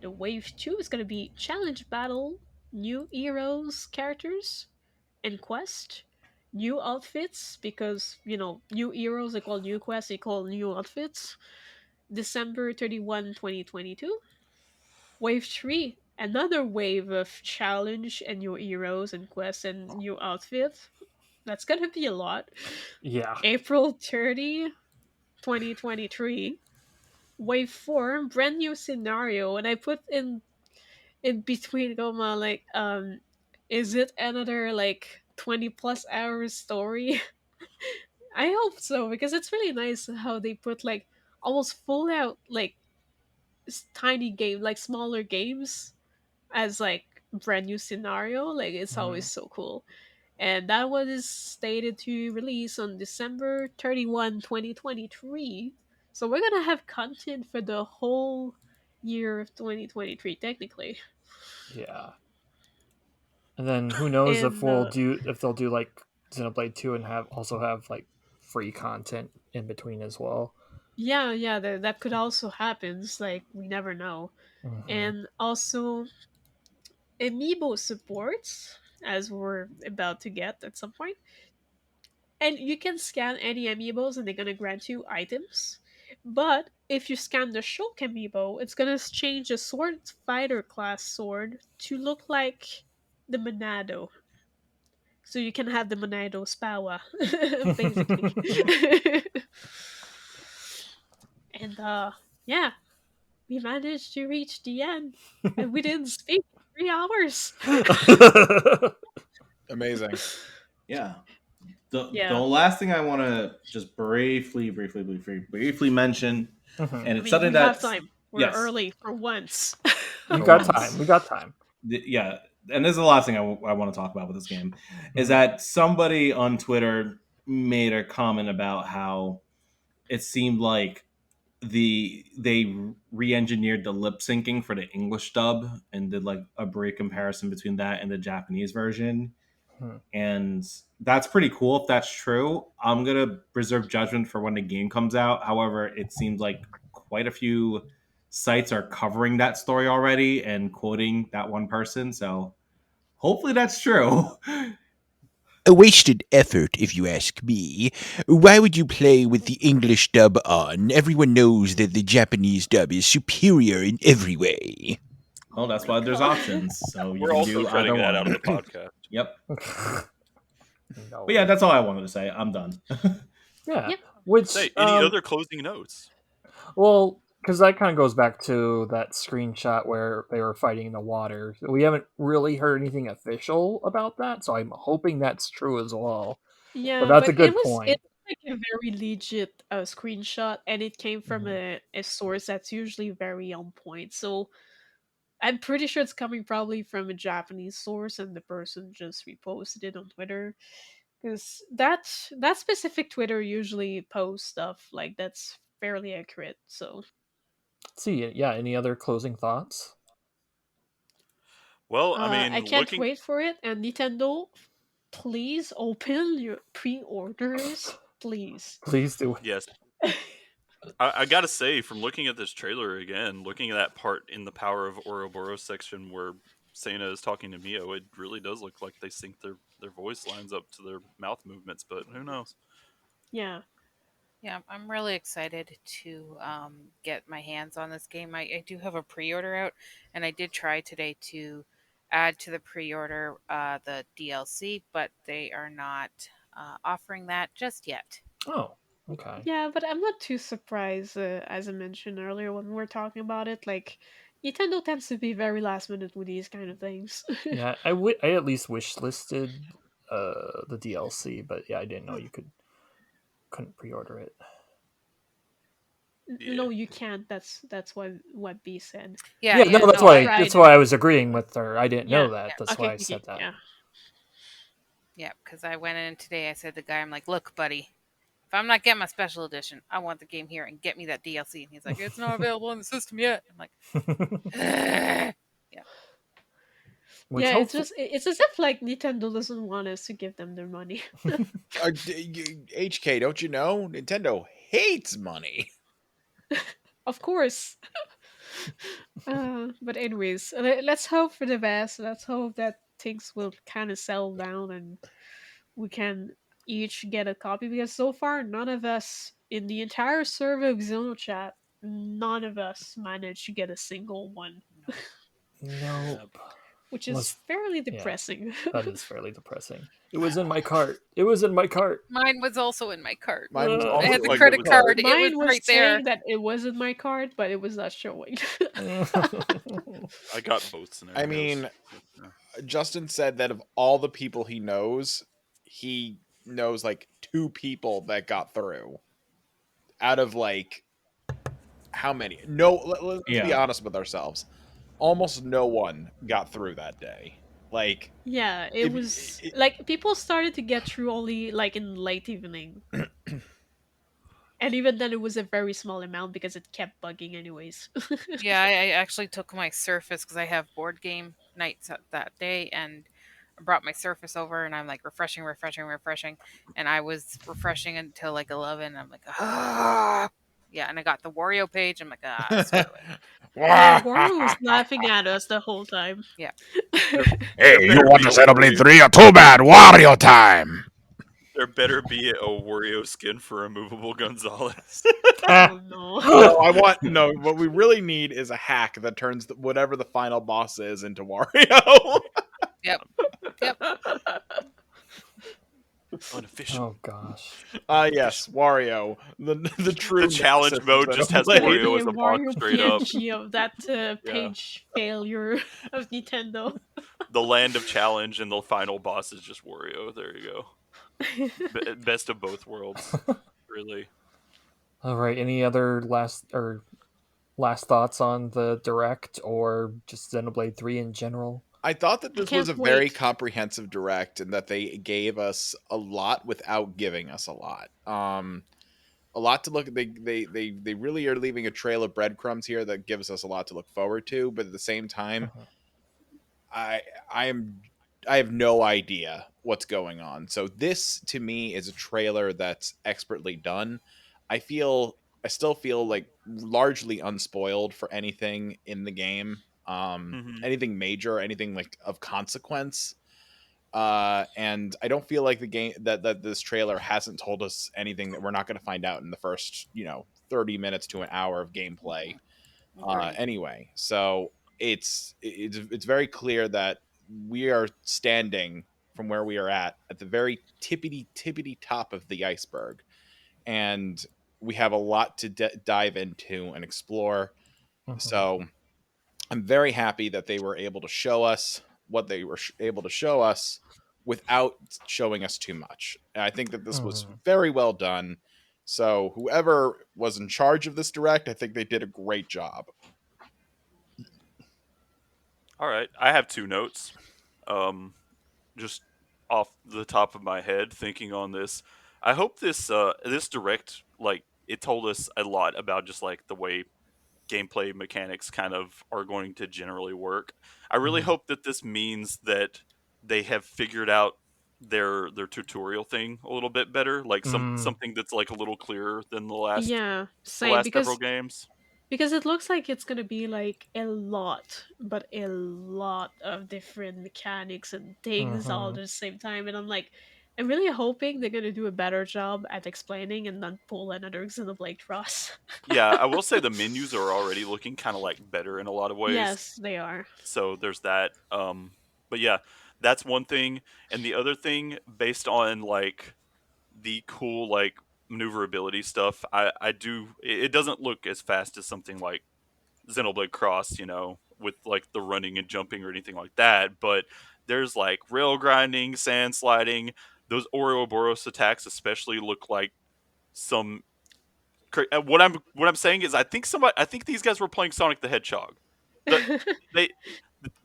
The wave two is gonna be challenge battle, new heroes characters, and quest. New outfits because new heroes equal new quests equal new outfits. December 31, 2022. Wave 3, another wave of challenge and new heroes and quests and new outfit. That's gonna be a lot. Yeah. April 30, 2023. Wave 4, brand new scenario. And I put in between Goma like is it another like 20 plus hours story? I hope so because it's really nice how they put like almost full out like tiny game like smaller games as like brand new scenario. Like it's always so cool. And that one is stated to release on December 31, 2023. So we're gonna have content for the whole year of 2023 technically. Yeah. And then who knows if And they'll do like Xenoblade 2 and have like free content in between as well. yeah, that could also happen. It's like we never know. And also amiibo supports, as we're about to get at some point. And you can scan any amiibos and they're gonna grant you items. But if you scan the Shulk amiibo, it's gonna change the sword fighter class sword to look like the Monado. So you can have the Monado Spawa, basically. And yeah, we managed to reach the end. And we didn't speak 3 hours. Amazing. Yeah. The Yeah. last thing I want to just briefly mention, and I it's mean, something we have that's time. We're yes, early for once. We for got once. time. We got time. Yeah, and this is the last thing I want to talk about with this game is that somebody on Twitter made a comment about how it seemed like they re-engineered the lip syncing for the English dub and did like a brief comparison between that and the Japanese version. And that's pretty cool if that's true. I'm gonna reserve judgment for when the game comes out. However, it seems like quite a few sites are covering that story already and quoting that one person. So hopefully that's true. A wasted effort, if you ask me. Why would you play with the English dub on? Everyone knows that the Japanese dub is superior in every way. Well, that's my why there's God. options. So you We're can also do cutting either that one. out of the podcast. Yep. No. But yeah, that's all I wanted to say. I'm done. Yeah. Yep. Which Say, any other closing notes? well, because that kind of goes back to that screenshot where they were fighting in the water. We haven't really heard anything official about that, so I'm hoping that's true as well. But Yeah, that's a but good it point. was like a very legit screenshot, and it came from a source that's usually very on point. So I'm pretty sure it's coming probably from a Japanese source, and the person just reposted it on Twitter. Because that specific Twitter usually posts stuff like that's fairly accurate. So Let's see, yeah, any other closing thoughts? Well, I I mean, can't looking. wait for it. And Nintendo, please open your pre-orders, please. Please do. Yes, I gotta say, from looking at this trailer again, looking at that part in the Power of Ouroboros section where Sana is talking to Mio, it really does look like they sync their voice lines up to their mouth movements. But who knows? Yeah. Yeah, I'm really excited to get my hands on this game. I do have a pre-order out, and I did try today to add to the pre-order the DLC, but they are not offering that just yet. Oh, okay. Yeah, but I'm not too surprised, as I mentioned earlier when we were talking about it. Like, Nintendo tends to be very last minute with these kind of things. Yeah, I at least wish listed the DLC, but yeah, I didn't know you couldn't pre-order it. Yeah. No, you can't. That's what B said. Yeah, no, that's no, why tried that's it. why I was agreeing with her. I didn't Yeah. know that. That's Okay, why I okay, said that. yeah. Yeah, because I went in today. I said to the guy, I'm like, look, buddy, if I'm not getting my special edition, I want the game here and get me that DLC. And he's like, it's not available on the system yet. I'm like, yeah. Which Yeah, hopefully, it's as if like Nintendo doesn't want us to give them their money. HK, don't you know? Nintendo hates money. Of course. But anyways, let's hope for the best. Let's hope that things will kind of settle down and we can each get a copy because so far none of us in the entire server of XenoChat, none of us managed to get a single one, nope. which is Was fairly yeah, depressing. that is fairly depressing. It was in my cart. It was in my cart. Mine was also in my cart. Mine was Uh, I also had the in credit my cart. card. It was Mine was right there. saying that it was in my card, but it was not showing. I got both scenarios. I mean, Justin said that of all the people he knows like 2 people that got through. Out of like how many? No, let's be Yeah. honest with ourselves. Almost no one got through that day. Like, Yeah, it if was like people started to get through only like in late evening. And even then it was a very small amount because it kept bugging anyways. Yeah, I actually took my Surface because I have board game nights that day, and I brought my Surface over, and I'm like refreshing, and I was refreshing until like 11. I'm like, ah, yeah, and I got the Wario page. I'm like, ah, screw it. Yeah, Wario was laughing at us the whole time. Yeah. Hey, you better want be to a Xenoblade Wario. 3? Too bad. Wario time. There better be a Wario skin for a movable Gonzalez. Oh no. no. What we really need is a hack that turns whatever the final boss is into Wario. Yep. Unofficial. Oh gosh. Yes, Wario, the true The challenge nemesis mode of just has Xenoblade. Wario The as a box Wario straight up. PNG of that page failure of Nintendo. The land of challenge and the final boss is just Wario. There you go. Best of both worlds. Really. All right. Any other last thoughts on the direct or just Xenoblade 3 in general? I thought that this was can't a very wait. comprehensive direct and that they gave us a lot without giving us a lot. A lot to look at. They really are leaving a trail of breadcrumbs here that gives us a lot to look forward to, but at the same time, I have no idea what's going on. So this to me is a trailer that's expertly done. I still feel like largely unspoiled for anything in the game. Mhm. Anything major, anything like of consequence. And I don't feel like the game that this trailer hasn't told us anything that we're not going to find out in the first 30 minutes to an hour of gameplay. Agreed. Anyway, so it's very clear that we are standing from where we are at the very tippity top of the iceberg, and we have a lot to dive into and explore. Mhm. So I'm very happy that they were able to show us what they were able to show us without showing us too much. And I think that this was very well done. So whoever was in charge of this direct, I think they did a great job. All right, I have 2 notes. Just off the top of my head, thinking on this, I hope this direct, like, it told us a lot about just like the way gameplay mechanics kind of are going to generally work. I really hope that this means that they have figured out their tutorial thing a little bit better, like something that's like a little clearer than Yeah, the same, last several games. because it looks like it's gonna be like a lot, but a lot of different mechanics and things all at the same time. And I'm like, I'm really hoping they're gonna do a better job at explaining and not pull another Xenoblade Cross. Yeah, I will say the menus are already looking kind of like better in a lot of ways. Yes, they are. So there's that. But yeah, that's one thing. And the other thing, based on like the cool like maneuverability stuff, I do it doesn't look as fast as something like Xenoblade Cross, you know, with like the running and jumping or anything like that. But there's like rail grinding, sand sliding. Those Ouroboros attacks especially look like some. What I'm saying is, I think these guys were playing Sonic the Hedgehog. The, they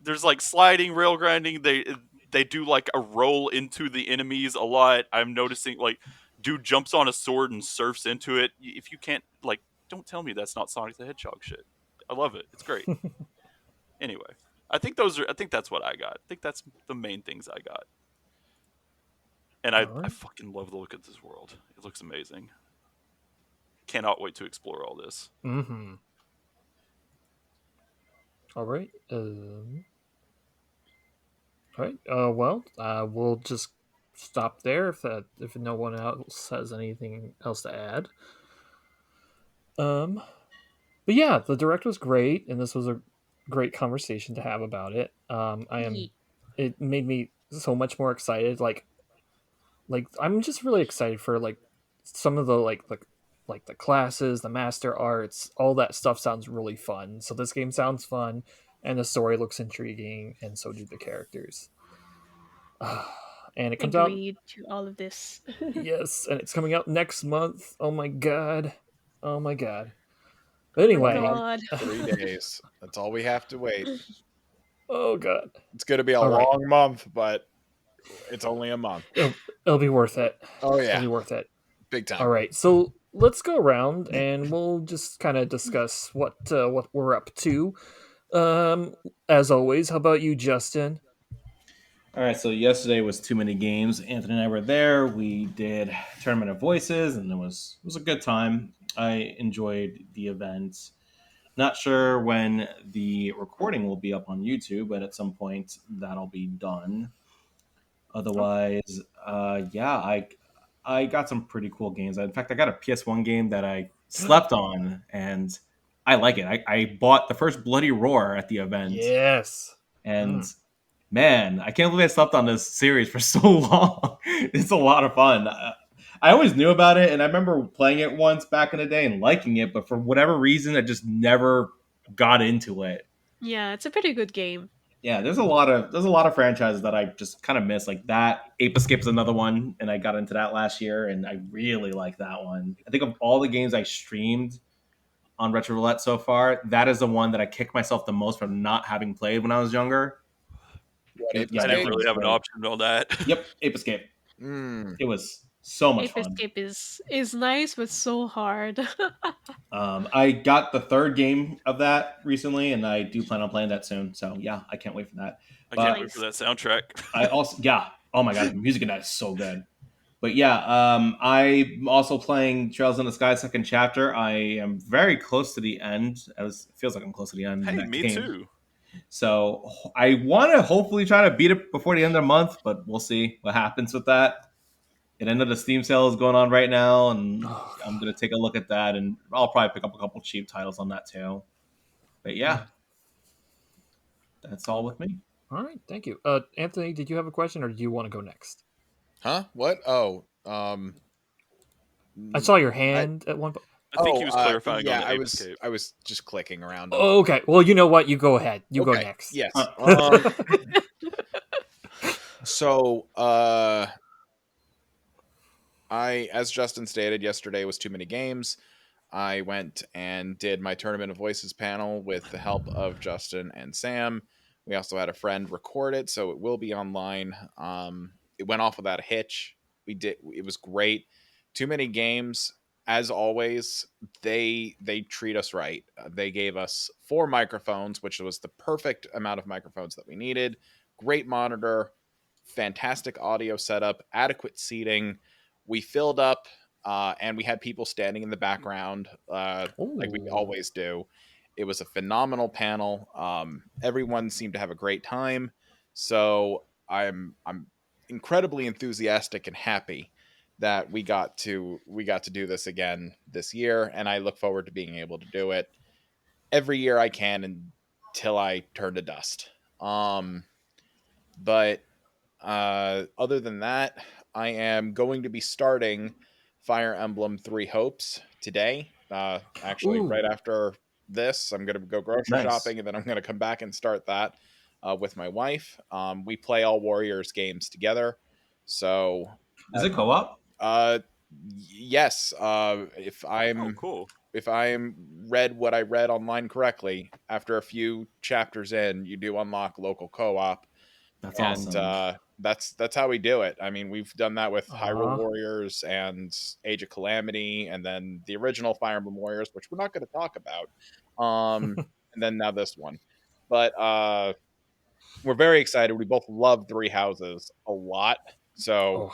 there's like sliding, rail grinding. They do like a roll into the enemies a lot. I'm noticing like dude jumps on a sword and surfs into it. If you can't like, don't tell me that's not Sonic the Hedgehog shit. I love it. It's great. Anyway, I think that's what I got. I think that's the main things I got. And I Alright. fucking love the look of this world. It looks amazing. Cannot wait to explore all this. Mm-hmm. All right. All right. Well, we'll just stop there if no one else has anything else to add. But yeah, the direct was great, and this was a great conversation to have about it. It made me so much more excited. Like I'm just really excited for like some of the like the classes, the master arts, all that stuff sounds really fun. So this game sounds fun, and the story looks intriguing, and so do the characters. And it comes out, Agreed to all of this. yes, and it's coming out next month. Oh my god, oh my god. But Oh my anyway, god. 3 days. That's all we have to wait. oh god, It's going to be a All right. long month, but it's only a month. it'll be worth it. Oh It'll yeah, be worth it. big time. All right, so let's go around and we'll just kind of discuss what we're up to. As always, how about you, Justin? All right, so yesterday was too many games. Anthony and I were there. We did Tournament of Voices, and it was a good time. I enjoyed the event. Not sure when the recording will be up on YouTube, but at some point that'll be done. Otherwise, yeah, I got some pretty cool games. In fact, I got a PS1 game that I slept on, and I like it. I bought the first Bloody Roar at the event, Yes. and man, I can't believe I slept on this series for so long. It's a lot of fun. I always knew about it, and I remember playing it once back in the day and liking it, but for whatever reason, I just never got into it. Yeah, it's a pretty good game. Yeah, there's a lot of franchises that I just kind of miss, like that. Ape Escape is another one, and I got into that last year, and I really like that one. I think of all the games I streamed on Retro Roulette so far, that is the one that I kick myself the most for not having played when I was younger. Ape I didn't Escape? really have an option on that. Yep, Ape Escape. Mm. It was so much Ape fun. Escape is nice, but so hard. I got the third game of that recently, and I do plan on playing that soon. So yeah, I can't wait for that. I But can't wait for that soundtrack. I also, yeah, oh my god, the music in that is so good. But yeah, I'm also playing Trails in the Sky Second Chapter. I am very close to the end. It feels like I'm close to the end. Hey, of that me game. too. So I want to hopefully try to beat it before the end of the month, but we'll see what happens with that. And I know the Steam sale is going on right now, and I'm going to take a look at that, and I'll probably pick up a couple cheap titles on that too. But yeah, that's all with me. All right, thank you. Anthony, did you have a question, or do you want to go next? Huh? What? Oh, I saw your hand at one point. I think he was clarifying on yeah, the I Ape was Escape. I was just clicking around. Oh, okay. Well, you know what? You go ahead. You go Okay, next. yes. Huh. So, as Justin stated, yesterday was too many games. I went and did my Tournament of Voices panel with the help of Justin and Sam. We also had a friend record it, so it will be online. It went off without a hitch. It was great. Too many games, as always. They treat us right. They gave us 4 microphones, which was the perfect amount of microphones that we needed. Great monitor, fantastic audio setup, adequate seating. We filled up, and we had people standing in the background, like we Ooh. always do. It was a phenomenal panel. Everyone seemed to have a great time. So I'm incredibly enthusiastic and happy that we got to do this again this year, and I look forward to being able to do it every year I can until I turn to dust. But other than that, I am going to be starting Fire Emblem Three Hopes today. Actually, right Ooh. after this, I'm going to go grocery Nice. shopping, and then I'm going to come back and start that with my wife. We play all Warriors games together, so Is it co-op? yes. Oh, cool. If I'm read what I read online correctly, after a few chapters in, you do unlock local co-op. That's And awesome. that's how we do it. I mean, we've done that with Hyrule Uh-huh. Warriors and Age of Calamity, and then the original Fire Emblem Warriors, which we're not going to talk about. And then now this one. But we're very excited. We both love Three Houses a lot, so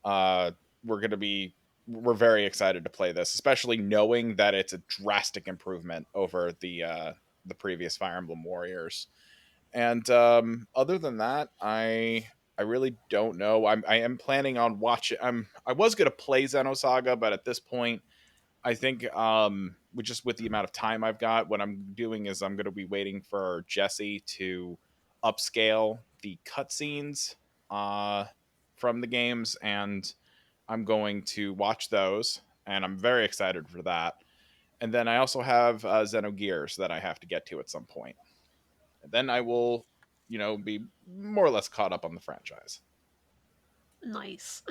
Oh. uh, we're very excited to play this, especially knowing that it's a drastic improvement over the previous Fire Emblem Warriors. And other than that, I really don't know. I am planning on watching. I was gonna play Xenosaga, but at this point, I think with the amount of time I've got, what I'm doing is I'm gonna be waiting for Jesse to upscale the cutscenes from the games, and I'm going to watch those, and I'm very excited for that. And then I also have Xenogears that I have to get to at some point. And then I will, be more or less caught up on the franchise. Nice.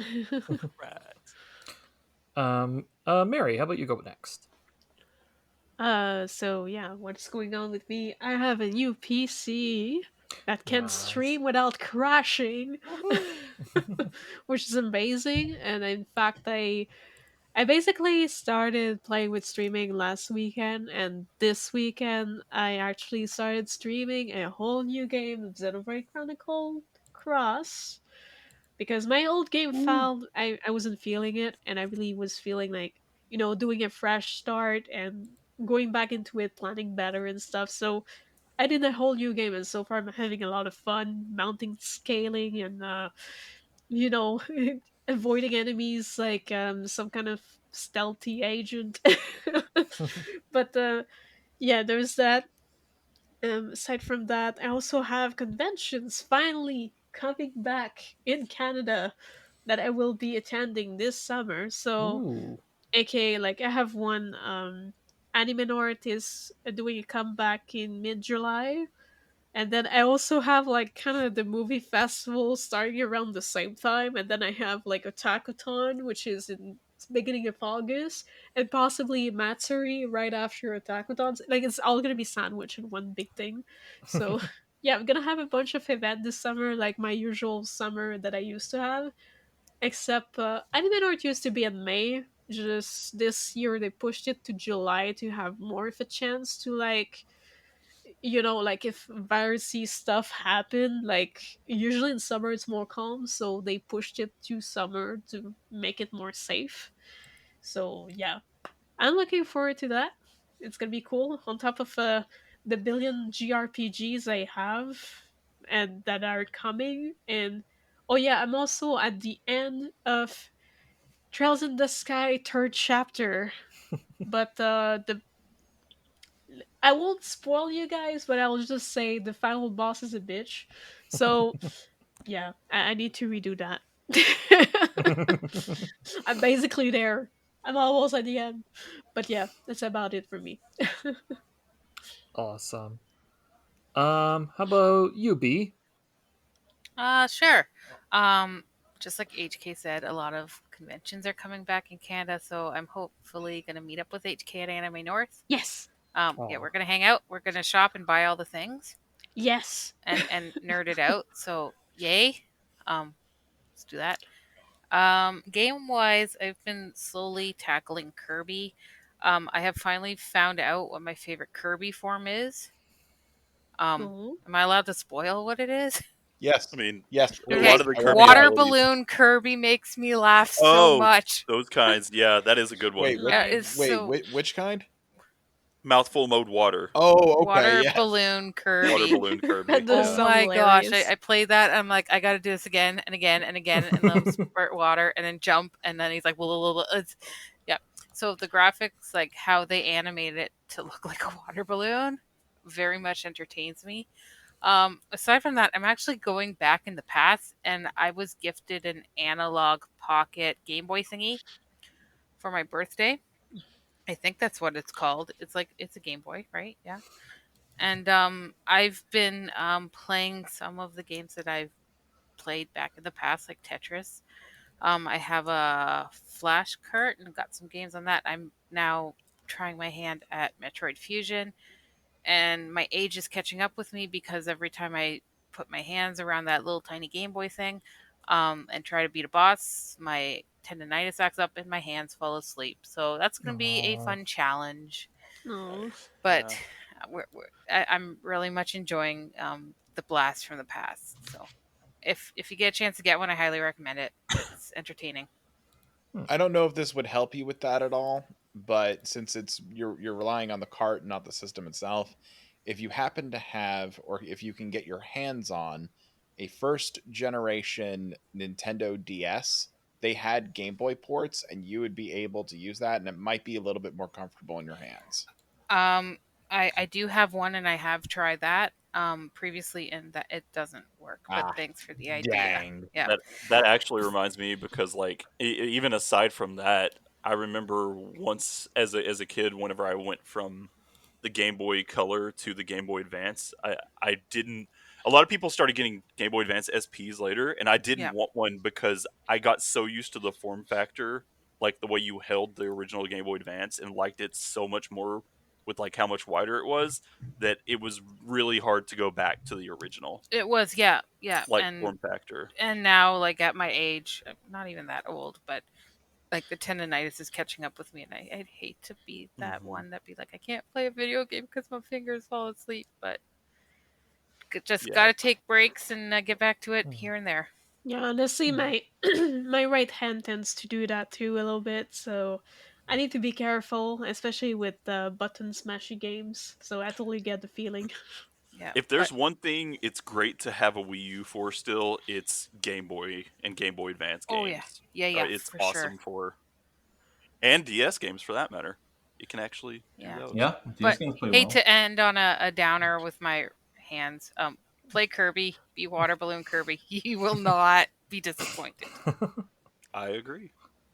Right. Mary, how about you go next? So yeah, what's going on with me? I have a new PC that can Nice. stream without crashing, which is amazing. And in fact, I basically started playing with streaming last weekend, and this weekend I actually started streaming a whole new game of Xenoblade Chronicle Cross, because my old game found I wasn't feeling it, and I really was feeling like, doing a fresh start and going back into it, planning better and stuff. So I did a whole new game, and so far I'm having a lot of fun mounting, scaling, and you know avoiding enemies like some kind of stealthy agent. But yeah, there's that. Aside from that, I also have conventions finally coming back in Canada that I will be attending this summer. So, Ooh. aka, like, I have one Anime North is doing a comeback in mid July. And then I also have like kind of the movie festival starting around the same time, and then I have like Otakuton, which is in beginning of August, and possibly Matsuri right after Otakuton. Like it's all gonna be sandwiched in one big thing. So yeah, I'm gonna have a bunch of events this summer, like my usual summer that I used to have. Except Anime North used to be in May. Just this year they pushed it to July to have more of a chance to like, like if virusy stuff happened, like usually in summer it's more calm, so they pushed it to summer to make it more safe. So yeah, I'm looking forward to that. It's gonna be cool on top of the billion grpgs I have and that are coming. And oh yeah, I'm also at the end of Trails in the Sky third chapter, but the I won't spoil you guys, but I'll just say the final boss is a bitch. So yeah, I need to redo that. I'm basically there. I'm almost at the end. But yeah, that's about it for me. Awesome. How about you, B? Sure. Um, just like HK said, a lot of conventions are coming back in Canada, so I'm hopefully gonna meet up with HK at Anime North. Yes. Yeah, Aw. we're gonna hang out. We're gonna shop and buy all the things Yes. and nerd it out. So yay. Let's do that. Game wise, I've been slowly tackling Kirby. I have finally found out what my favorite Kirby form is. Oh. Am I allowed to spoil what it is? Yes. I mean, Yes, a please. lot Okay, of the I want Kirby to water know. abilities. balloon Kirby makes me laugh so Oh, much. those kinds. Yeah, that is a good one. Wait, what? It's Wait, so which kind? Mouthful mode water. Oh, okay, water yes. balloon Water Kirby. balloon Kirby. Those Oh Yeah. sound my gosh, hilarious. I played that. I'm like, I got to do this again and again and again, and then spurt water and then jump, and then he's like, well, it's yeah. So the graphics, like how they animated it to look like a water balloon, very much entertains me. Aside from that, I'm actually going back in the past, and I was gifted an analog pocket Game Boy thingy for my birthday. I think that's what it's called. It's a Game Boy, right? Yeah. And I've been playing some of the games that I've played back in the past, like Tetris. I have a flash cart and got some games on that. I'm now trying my hand at Metroid Fusion, and my age is catching up with me because every time I put my hands around that little tiny Game Boy thing and try to beat a boss, my tendonitis acts up and my hands fall asleep. So that's going to be a Aw. fun challenge. Oh. But Yeah. I'm really much enjoying the blast from the past. So if you get a chance to get one, I highly recommend it. It's entertaining. I don't know if this would help you with that at all, but since you're relying on the cart, not the system itself, if you happen to have, or if you can get your hands on a first generation Nintendo DS, they had Game Boy ports, and you would be able to use that, and it might be a little bit more comfortable in your hands. Um, I do have one, and I have tried that previously, and that it doesn't work. But Ah, thanks for the idea. dang. Yeah. That actually reminds me because like even aside from that, I remember once as a kid, whenever I went from the Game Boy Color to the Game Boy Advance, I didn't. A lot of people started getting Game Boy Advance SPs later, and I didn't Yeah. want one because I got so used to the form factor, like the way you held the original Game Boy Advance, and liked it so much more with like how much wider it was, that it was really hard to go back to the original It was, yeah, yeah, like form factor. and now, like at my age, I'm not even that old, but like the tendonitis is catching up with me, and I'd hate to be that Mhm. one that be like, I can't play a video game because my fingers fall asleep, but just Yeah. gotta take breaks and get back to it here and there. Yeah, honestly, Hmm. my my right hand tends to do that too a little bit, so I need to be careful, especially with button smashy games. So I totally get the feeling. Yeah, If but there's one thing it's great to have a Wii U for still, it's Game Boy and Game Boy Advance oh yeah, games. yeah, It's for sure. awesome for, and DS games for that matter. You can actually do Yeah, those. Yeah, DS but games play hate well. to end on a downer with my hands. Play Kirby, be water balloon Kirby. You will not be disappointed. I agree.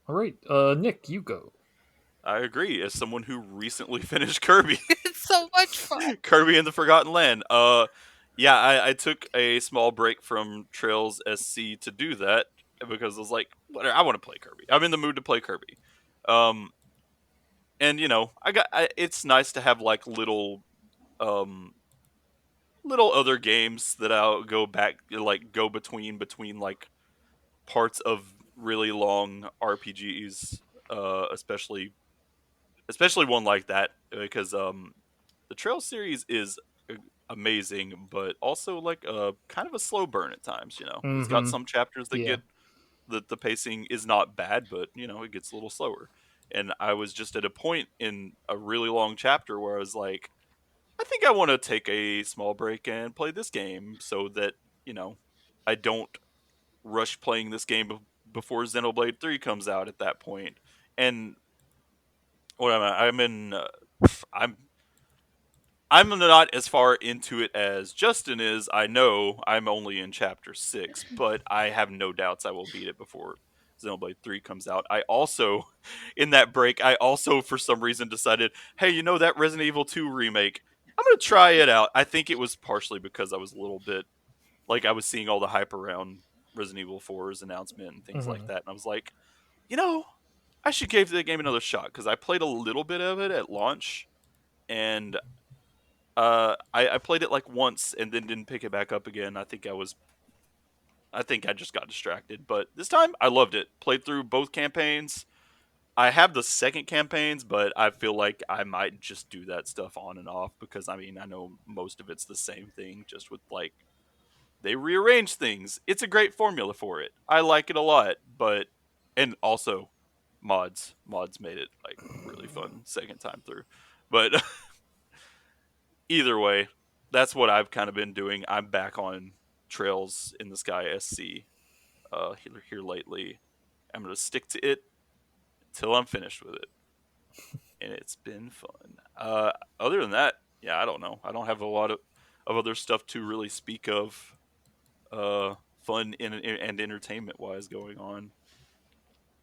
All right, Nick, you go. I agree. As someone who recently finished Kirby, It's so much fun. Kirby and the Forgotten Land. Yeah, I took a small break from Trails SC to do that because I was like, whatever, I want to play Kirby. I'm in the mood to play Kirby. Um, and it's nice to have like um little other games that I'll go back, like go between like parts of really long RPGs, especially one like that because the Trail series is amazing, but also like kind of a slow burn at times. It's got Mm-hmm. some chapters that Yeah. get the pacing is not bad, but it gets a little slower. And I was just at a point in a really long chapter where I was like, I think I want to take a small break and play this game so that I don't rush playing this game before Xenoblade 3 comes out at that point. And what am I? I'm I'm not as far into it as Justin is. I know I'm only in chapter 6, but I have no doubts I will beat it before Xenoblade 3 comes out, I also, in that break, I also for some reason decided, hey, you know that Resident Evil 2 remake, I'm gonna try it out. I think it was partially because I was a little bit like I was seeing all the hype around Resident Evil 4's announcement and things like that, and I was like, you know, I should give the game another shot because I played a little bit of it at launch, and I played it like once and then didn't pick it back up again. I think I just got distracted, but this time I loved it. Played through both campaigns. I have the second campaigns, but I feel like I might just do that stuff on and off because I mean I know most of it's the same thing, just with like they rearrange things. It's a great formula for it. I like it a lot, but and also mods made it like really fun second time through. But either way, that's what I've kind of been doing. I'm back on Trails in the Sky SC here lately. I'm gonna stick to it until I'm finished with it, and it's been fun. Other than that, yeah, I don't know. I don't have a lot of other stuff to really speak of. Fun and entertainment wise going on.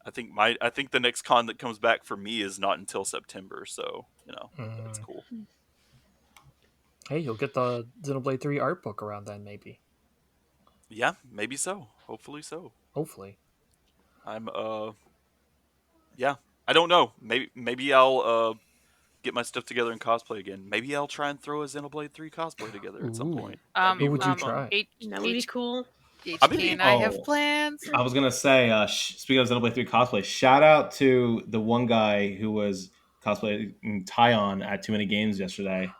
I think the next con that comes back for me is not until September, so you know that's cool. Hey, you'll get the Xenoblade 3 art book around then, maybe. Yeah, maybe so. Hopefully so. Hopefully. I'm yeah. I don't know. Maybe I'll get my stuff together and cosplay again. Maybe I'll try and throw a Xenoblade 3 cosplay together at some point. Who would you try? That would be cool. HK and I have plans. I was gonna say, speaking of Xenoblade 3 cosplay, shout out to the one guy who was cosplaying Tyon at Too Many Games yesterday.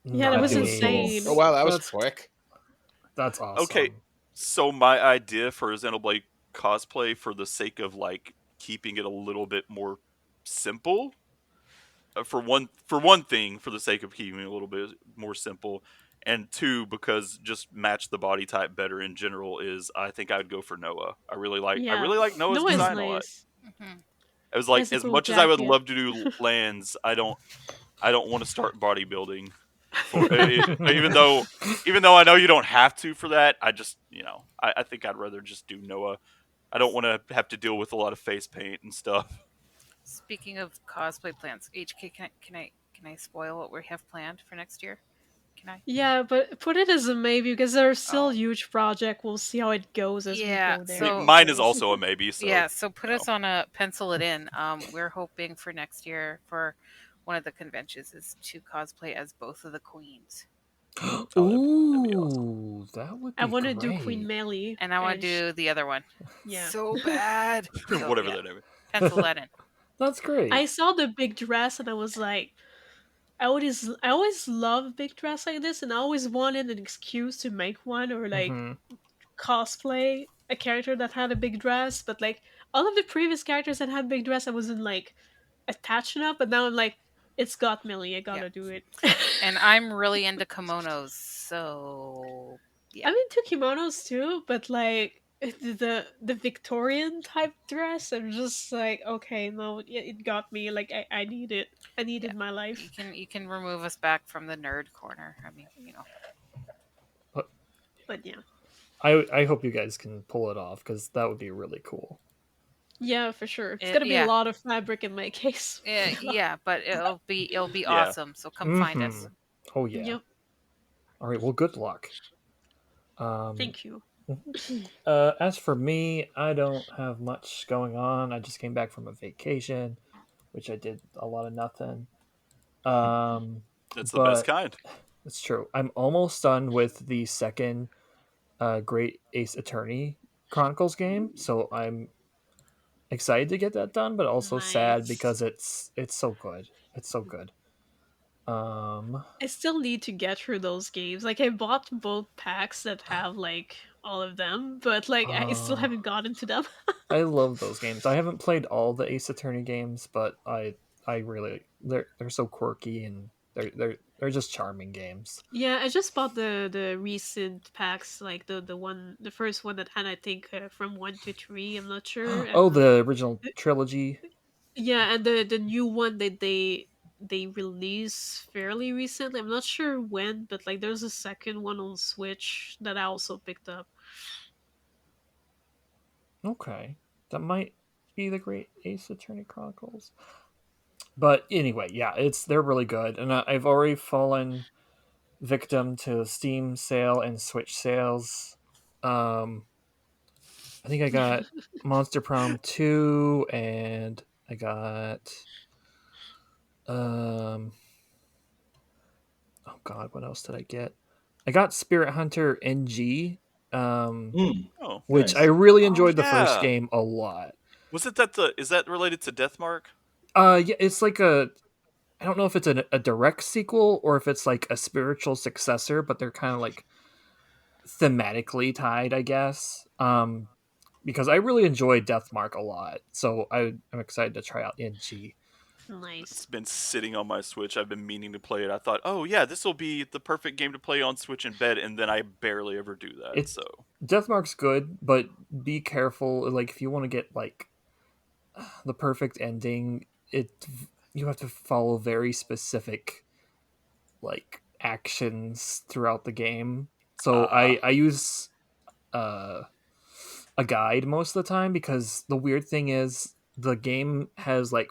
Yeah, that was Nice. insane. Oh wow, that was quick. That's awesome. Okay, so my idea for a Xenoblade cosplay, for the sake of like keeping it a little bit more simple, for one thing, for the sake of keeping it a little bit more simple, and two, because just match the body type better in general, is I think I'd go for Noah. I really like Noah's Noah's design a lot. nice. I was like, a as cool much as I would jacket. love to do lands, I don't want to start bodybuilding. Even though I know you don't have to for that, I just I think I'd rather just do Noah. I don't want to have to deal with a lot of face paint and stuff. Speaking of cosplay plans, HK, can I spoil what we have planned for next year? Can I? Yeah, but put it as a maybe because there's still a huge project. We'll see how it goes as we go there. So mine is also a maybe. So yeah, so put us on a pencil it in. We're hoping for next year for one of the conventions is to cosplay as both of the queens. Ooh, that would be I want to great. do Queen Melly, and I want to do the other one. Yeah, so bad. So, whatever that is. Pencil that in. That's great. I saw the big dress and I was like, I always love big dress like this, and I always wanted an excuse to make one or like cosplay a character that had a big dress. But like all of the previous characters that had big dress, I wasn't like attached enough. But now I'm like, it's got Millie. I gotta do it. And I'm really into kimonos, so yeah. I'm into kimonos too, but like the Victorian type dress, I'm just like, okay, no, it got me. Like I need it. I need it in my life. You can remove us back from the nerd corner. I mean, But yeah. I hope you guys can pull it off because that would be really cool. Yeah, for sure. It's gonna be a lot of fabric in my case. Yeah, but it'll be awesome. So come find us. Oh yeah. Yep. All right. Well, good luck. Thank you. As for me, I don't have much going on. I just came back from a vacation, which I did a lot of nothing. That's the best kind. It's true. I'm almost done with the second Great Ace Attorney Chronicles game, so I'm excited to get that done, but also sad because it's so good. It's so good. I still need to get through those games. Like I bought both packs that have like all of them, but like I still haven't gotten to them. I love those games. I haven't played all the Ace Attorney games, but I really they're so quirky and they're just charming games. Yeah, I just bought the recent packs, like the first one that had I think from 1 to 3. I'm not sure. Oh, the original trilogy. Yeah, and the new one that they released fairly recently. I'm not sure when, but like there's a second one on Switch that I also picked up. Okay, that might be the Great Ace Attorney Chronicles. But anyway, yeah, they're really good, and I've already fallen victim to Steam sale and Switch sales. I think I got Monster Prom 2, and I got oh god, what else did I get? I got Spirit Hunter NG, Oh, which nice. I really Oh, enjoyed the first yeah. game a lot. Was it that is that related to Deathmark? Yeah, it's like I don't know if it's a direct sequel or if it's like a spiritual successor, but they're kind of like thematically tied, I guess. Because I really enjoyed Deathmark a lot, so I'm excited to try out NG. Nice. It's been sitting on my Switch. I've been meaning to play it. I thought, oh yeah, this will be the perfect game to play on Switch in bed, and then I barely ever do that. It So Deathmark's good, but be careful. Like if you want to get like the perfect ending, you have to follow very specific like actions throughout the game. So I use a guide most of the time, because the weird thing is the game has like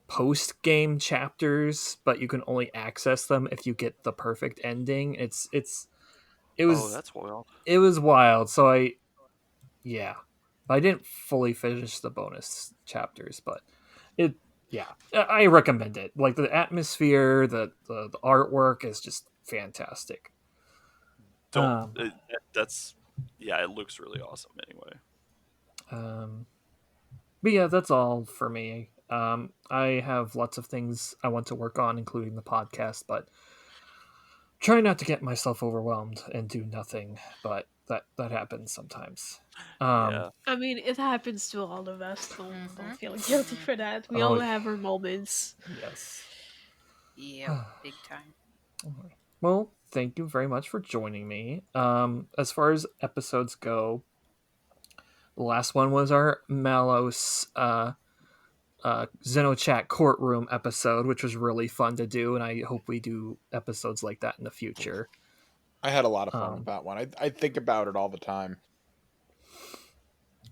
post game chapters, but you can only access them if you get the perfect ending. It oh, was that's wild. it was wild. So yeah, I didn't fully finish the bonus chapters, but it yeah, I recommend it. Like the atmosphere, the artwork is just fantastic. Don't. Um, That's yeah. It looks really awesome. Anyway. um, but yeah, that's all for me. I have lots of things I want to work on, including the podcast, but try not to get myself overwhelmed and do nothing. But that happens sometimes. Yeah. I mean, it happens to all of us. Don't feel guilty Mhm. for that. We Oh all have our moments. yes. Yep, big time. Well, thank you very much for joining me. As far as episodes go, the last one was our Malos XenoChat courtroom episode, which was really fun to do, and I hope we do episodes like that in the future. I had a lot of fun with Um, that one. I think about it all the time.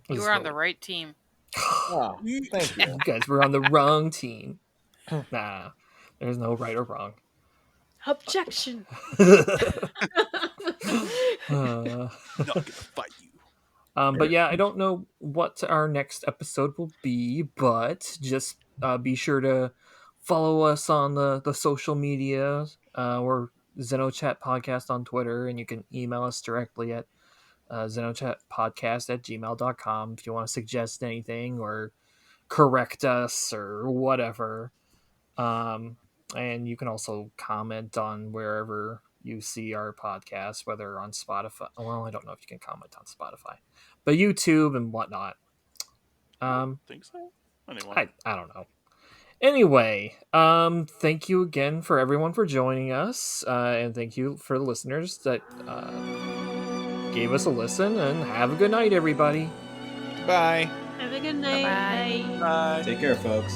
it You was were on the really- right team. Oh, thank you. You guys were on the wrong team. Nah, there's no right or wrong. Objection. Uh, Not gonna fight you. but yeah, I don't know what our next episode will be, but just be sure to follow us on the social media. We're XenoChat Podcast on Twitter, and you can email us directly at xenochatpodcast@gmail.com if you want to suggest anything or correct us or whatever. And you can also comment on wherever you see our podcast, whether on Spotify. Well, I don't know if you can comment on Spotify, but YouTube and whatnot. Think so? Anyway. I don't know. Anyway, thank you again for everyone for joining us, and thank you for the listeners that gave us a listen. And have a good night, everybody. Bye. Have a good night. Bye-bye. Bye. Bye. Take care, folks.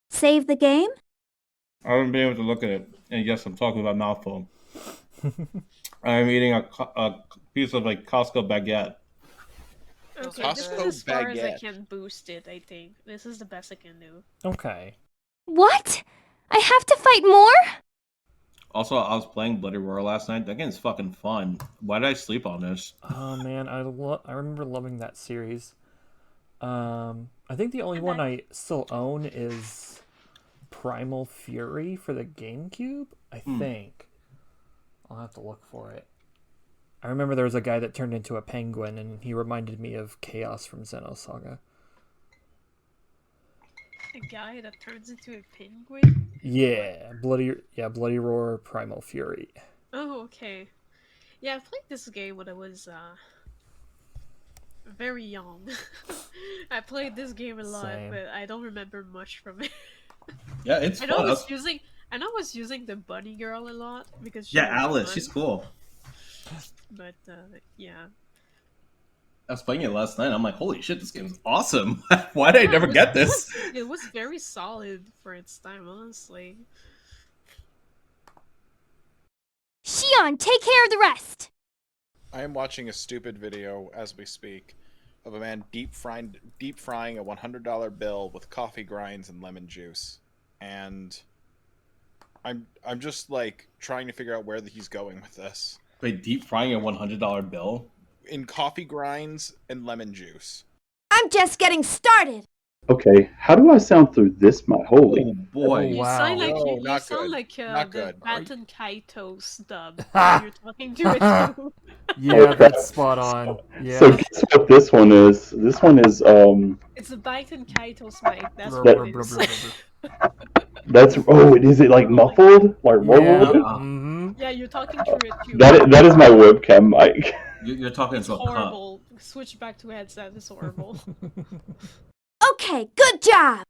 Save the game? I haven't been able to look at it, and yes, I'm talking about mouthful. I'm eating a piece of like Costco baguette. Okay, Costco this is as far as I baguette. can boost it, I think. This is the best I can do. Okay. What? I have to fight more? Also, I was playing Bloody Roar last night. That game's fucking fun. Why did I sleep on this? Oh man, I remember loving that series. I think the only one I still own is Primal Fury for the GameCube. I think. I'll have to look for it. I remember there was a guy that turned into a penguin, and he reminded me of Chaos from Xenosaga. A guy that turns into a penguin? Yeah, Bloody Roar, Primal Fury. Oh, okay. Yeah, I played this game when I was very young. I played this game a lot, Same. but I don't remember much from it. Yeah, it's I fun. know I was using the bunny girl a lot because she Yeah, was Alice, fun, she's cool. but yeah. I was playing it last night. I'm like, holy shit, this game's awesome. Why did I never get this? It was very solid for its time, honestly. Shion, take care of the rest! I am watching a stupid video as we speak of a man deep frying a $100 bill with coffee grinds and lemon juice, and I'm just like trying to figure out where he's going with this. Wait, deep frying a $100 bill? In coffee grinds and lemon juice. I'm just getting started! Okay, how do I sound through this mic? Holy. Oh boy. You Wow. sound like No, you not sound good. like Not the good. Baton Kaitos dub. You're talking to it too. Yeah, that's spot on. Yeah. So guess what this one is? This one is It's the Baton Kaitos mic. That's Brr, what brr, it brr, is. brr, brr. that's is it like muffled? Like Yeah. muffled? Mm-hmm. Yeah, you're talking through it too. That is my webcam mic. You're talking It's to a cup. horrible. Switch back to headset. It's horrible. Okay, good job!